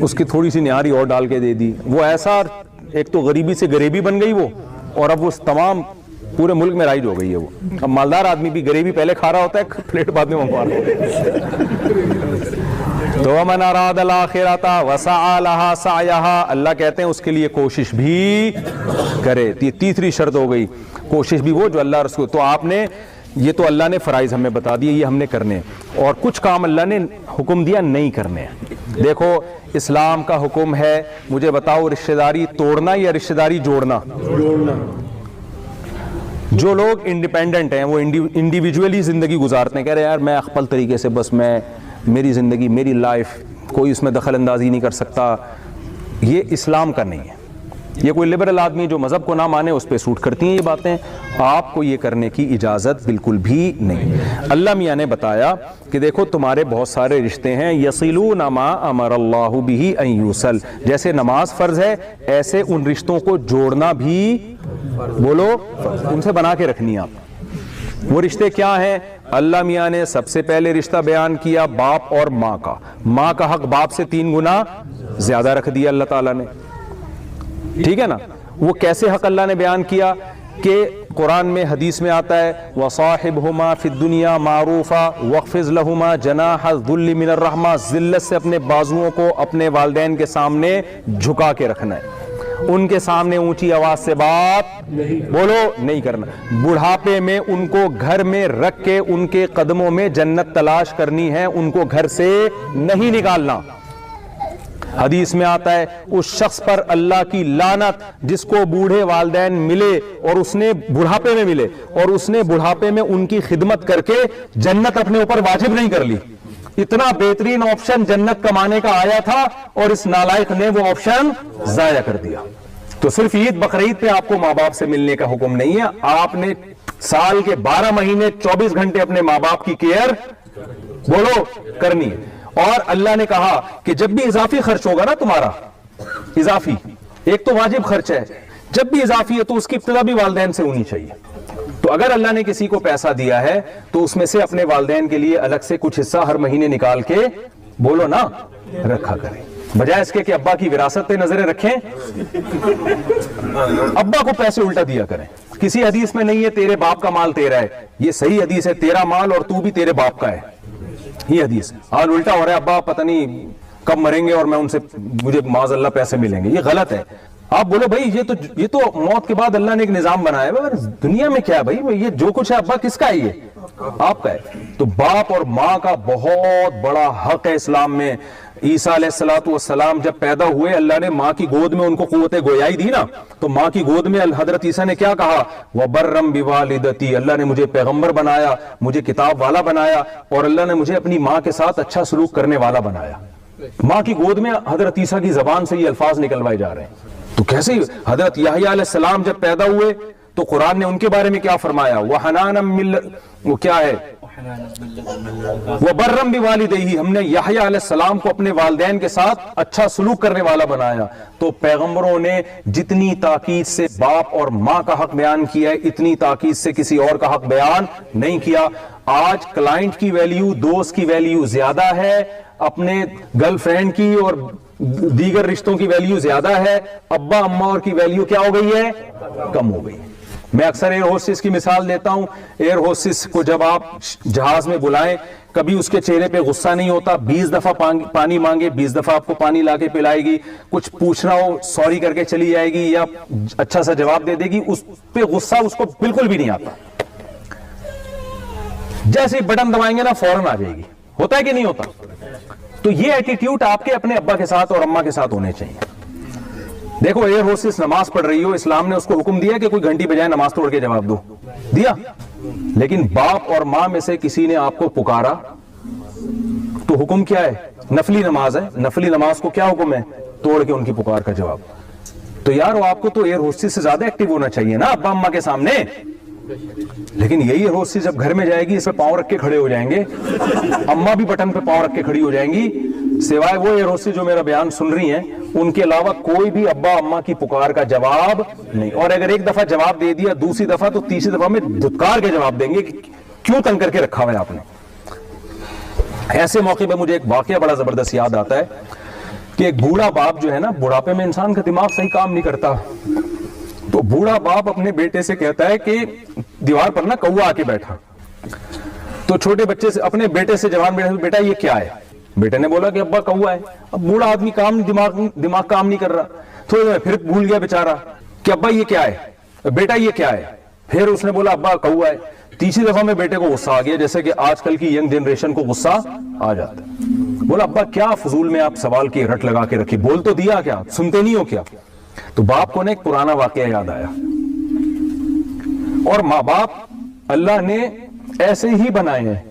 اس کی تھوڑی سی نہاری اور ڈال کے دے دی. وہ ایسا ایک تو غریبی سے غریبی بن گئی وہ, اور اب وہ تمام پورے ملک میں رائج ہو گئی ہے وہ. اب مالدار آدمی بھی غریبی پہلے کھا رہا ہوتا ہے, پلیٹ بعد میں منگوا رہا ہوتا ہے. تو وَمَنْ أَرَادَ الْآخِرَةَ وَسَعَى لَهَا سَعْيَهَا, اللہ کہتے ہیں اس کے لیے کوشش بھی کرے. تیسری شرط ہو گئی, کوشش بھی وہ جو اللہ رسول. تو آپ نے یہ تو اللہ نے فرائض ہمیں بتا دیے, یہ ہم نے کرنے, اور کچھ کام اللہ نے حکم دیا نہیں کرنے. دیکھو اسلام کا حکم ہے, مجھے بتاؤ رشتہ داری توڑنا یا رشتہ داری جوڑنا؟ جو لوگ انڈیپینڈنٹ ہیں, وہ انڈیویجولی زندگی گزارتے ہیں, کہہ رہے ہیں یار میں اخپل طریقے سے بس میں میری زندگی, میری لائف, کوئی اس میں دخل اندازی نہیں کر سکتا, یہ اسلام کا نہیں ہے. یہ کوئی لبرل آدمی جو مذہب کو نہ مانے اس پہ سوٹ کرتی ہیں یہ باتیں. آپ کو یہ کرنے کی اجازت بالکل بھی نہیں. اللہ میاں نے بتایا کہ دیکھو تمہارے بہت سارے رشتے ہیں, یصلون ما امر اللہ بہ ان یوصل, جیسے نماز فرض ہے ایسے ان رشتوں کو جوڑنا بھی, بولو, ان سے بنا کے رکھنی آپ. وہ رشتے کیا ہیں؟ اللہ میاں نے سب سے پہلے رشتہ بیان کیا باپ اور ماں کا. ماں کا حق باپ سے 3 گنا زیادہ رکھ دیا اللہ تعالیٰ نے, ٹھیک ہے نا. وہ کیسے حق اللہ نے بیان کیا کہ قرآن میں, حدیث میں آتا ہے وَصَاحِبْهُمَا فِي الدُّنْيَا مَعْرُوفًا وَاخْفِضْ لَهُمَا جَنَاحَ الذُّلِّ مِنَ الرَّحْمَةِ, ذلت سے اپنے بازوؤں کو اپنے والدین کے سامنے جھکا کے رکھنا ہے, ان کے سامنے اونچی آواز سے بات بولو نہیں کرنا. بڑھاپے میں ان کو گھر میں رکھ کے ان کے قدموں میں جنت تلاش کرنی ہے, ان کو گھر سے نہیں نکالنا. حدیث میں آتا ہے اس شخص پر اللہ کی لعنت جس کو بوڑھے والدین ملے اور اس نے بڑھاپے میں ملے اور اس نے بڑھاپے میں ان کی خدمت کر کے جنت اپنے اوپر واجب نہیں کر لی. اتنا بہترین آپشن جنت کمانے کا آیا تھا اور اس نالائق نے وہ آپشن ضائع کر دیا. تو صرف عید بقرعید پہ آپ کو ماں باپ سے ملنے کا حکم نہیں ہے, آپ نے سال کے 12 مہینے 24 گھنٹے اپنے ماں باپ کی کیئر بولو کرنی ہے. اور اللہ نے کہا کہ جب بھی اضافی خرچ ہوگا نا تمہارا, اضافی, ایک تو واجب خرچ ہے, جب بھی اضافی ہے تو اس کی ابتدا بھی والدین سے ہونی چاہیے. تو اگر اللہ نے کسی کو پیسہ دیا ہے تو اس میں سے اپنے والدین کے لیے الگ سے کچھ حصہ ہر مہینے نکال کے بولو نا رکھا کریں, بجائے اس کے کہ ابا کی وراثت پہ نظریں رکھیں, ابا کو پیسے الٹا دیا کریں. کسی حدیث میں نہیں ہے تیرے باپ کا مال تیرا ہے, یہ صحیح حدیث ہے تیرا مال اور تو بھی تیرے باپ کا ہے, یہ حدیث ہے. آج الٹا ہو رہا ہے ابا پتہ نہیں کب مریں گے اور میں ان سے مجھے معاذ اللہ پیسے ملیں گے, یہ غلط ہے. آپ بولو بھائی یہ تو موت کے بعد اللہ نے ایک نظام بنایا ہے, دنیا میں کیا ہے بھائی, یہ جو کچھ ہے ابا کس کا ہے, یہ آپ کا ہے. تو باپ اور ماں کا بہت بڑا حق ہے اسلام میں. عیسیٰ علیہ الصلوۃ والسلام جب پیدا ہوئے اللہ نے ماں کی گود میں ان کو قوت گویائی دی نا, تو ماں کی گود میں حضرت عیسیٰ نے کیا کہا, وَبَرًّا بِوَالِدَتِي, اللہ نے مجھے پیغمبر بنایا, مجھے کتاب والا بنایا اور اللہ نے مجھے اپنی ماں کے ساتھ اچھا سلوک کرنے والا بنایا. ماں کی گود میں حضرت عیسیٰ کی زبان سے یہ الفاظ نکلوائے جا رہے ہیں. تو کیسے حضرت یحییٰ علیہ السلام جب پیدا ہوئے تو قرآن نے ان کے بارے میں کیا فرمایا, وہ کیا ہے, وَبَرًّا بِوَالِدَيْهِ, ہم نے یحییٰ علیہ السلام کو اپنے والدین کے ساتھ اچھا سلوک کرنے والا بنایا. تو پیغمبروں نے جتنی تاکید سے باپ اور ماں کا حق بیان کیا ہے اتنی تاکید سے کسی اور کا حق بیان نہیں کیا. آج کلائنٹ کی ویلیو, دوست کی ویلیو زیادہ ہے, اپنے گرل فرینڈ کی اور دیگر رشتوں کی ویلیو زیادہ ہے, ابا اماں اور کی ویلیو کیا ہو گئی ہے, کم ہو گئی. میں اکثر ایئر ہوسٹس کی مثال دیتا ہوں. ایئر ہوسٹس کو جب آپ جہاز میں بلائیں کبھی اس کے چہرے پہ غصہ نہیں ہوتا, 20 دفعہ پانی مانگے 20 دفعہ آپ کو پانی لا کے پلائے گی, کچھ پوچھنا ہو سوری کر کے چلی جائے گی یا اچھا سا جواب دے دے گی, اس پہ غصہ اس کو بالکل بھی نہیں آتا. جیسے ہی بٹن دبائیں گے نا فوراً آ جائے گی. ہوتا ہے کہ نہیں ہوتا؟ تو یہ ایٹیٹیوڈ آپ کے اپنے ابا کے ساتھ اور اماں کے ساتھ ہونے چاہیے. دیکھو ایئر ہوسٹس نماز پڑھ رہی ہو, اسلام نے اس کو حکم دیا کہ کوئی گھنٹی بجائے نماز توڑ کے جواب دو, دیا, لیکن باپ اور ماں میں سے کسی نے آپ کو پکارا تو حکم کیا ہے, نفلی نماز ہے, نفلی نماز کو کیا حکم ہے, توڑ کے ان کی پکار کا جواب. تو یار آپ کو تو ایئر ہوسٹس سے زیادہ ایکٹیو ہونا چاہیے نا ابا اماں کے سامنے. لیکن یہی ایئر ہوسٹس جب گھر میں جائے گی اس پہ پاؤں رکھ کے کھڑے ہو جائیں گے, اماں بھی بٹن پہ پاؤں رکھ کے کھڑی ہو جائیں گی, سوائے وہ ایئر ہوسٹس جو میرا بیان سن رہی ہیں ان کے علاوہ کوئی بھی ابا اماں کی پکار کا جواب نہیں. اور اگر ایک دفعہ جواب دے دیا, دوسری دفعہ تو تیسری دفعہ میں دھتکار کے جواب دیں گے کہ کیوں تنگ کر کے رکھا ہوا ہے آپ نے. ایسے موقع پہ مجھے ایک واقعہ بڑا زبردست یاد آتا ہے کہ ایک بوڑھا باپ جو ہے نا, بڑھاپے میں انسان کا دماغ صحیح کام نہیں کرتا, تو بوڑھا باپ اپنے بیٹے سے کہتا ہے کہ دیوار پر نا کوا آ کے بیٹھا. تو چھوٹے بچے سے اپنے بیٹے سے جوان بیٹا یہ کیا ہے, بیٹے نے بولا کہ ابا کوا ہے. اب بوڑھا آدمی دماغ کام نہیں کر رہا, تھوڑی دیر پھر بھول گیا بیچارہ کہ ابا یہ کیا ہے, بیٹا یہ کیا ہے. پھر اس نے بولا ابا کوا ہے. تیسری دفعہ میں بیٹے کو غصہ آ گیا, جیسے کہ آج کل کی ینگ جنریشن کو غصہ آ جاتا ہے. بولا ابا کیا فضول میں آپ سوال کی رٹ لگا کے رکھی, بول تو دیا, کیا سنتے نہیں ہو کیا. تو باپ کو نے ایک پرانا واقعہ یاد آیا. اور ماں باپ اللہ نے ایسے ہی بنائے ہیں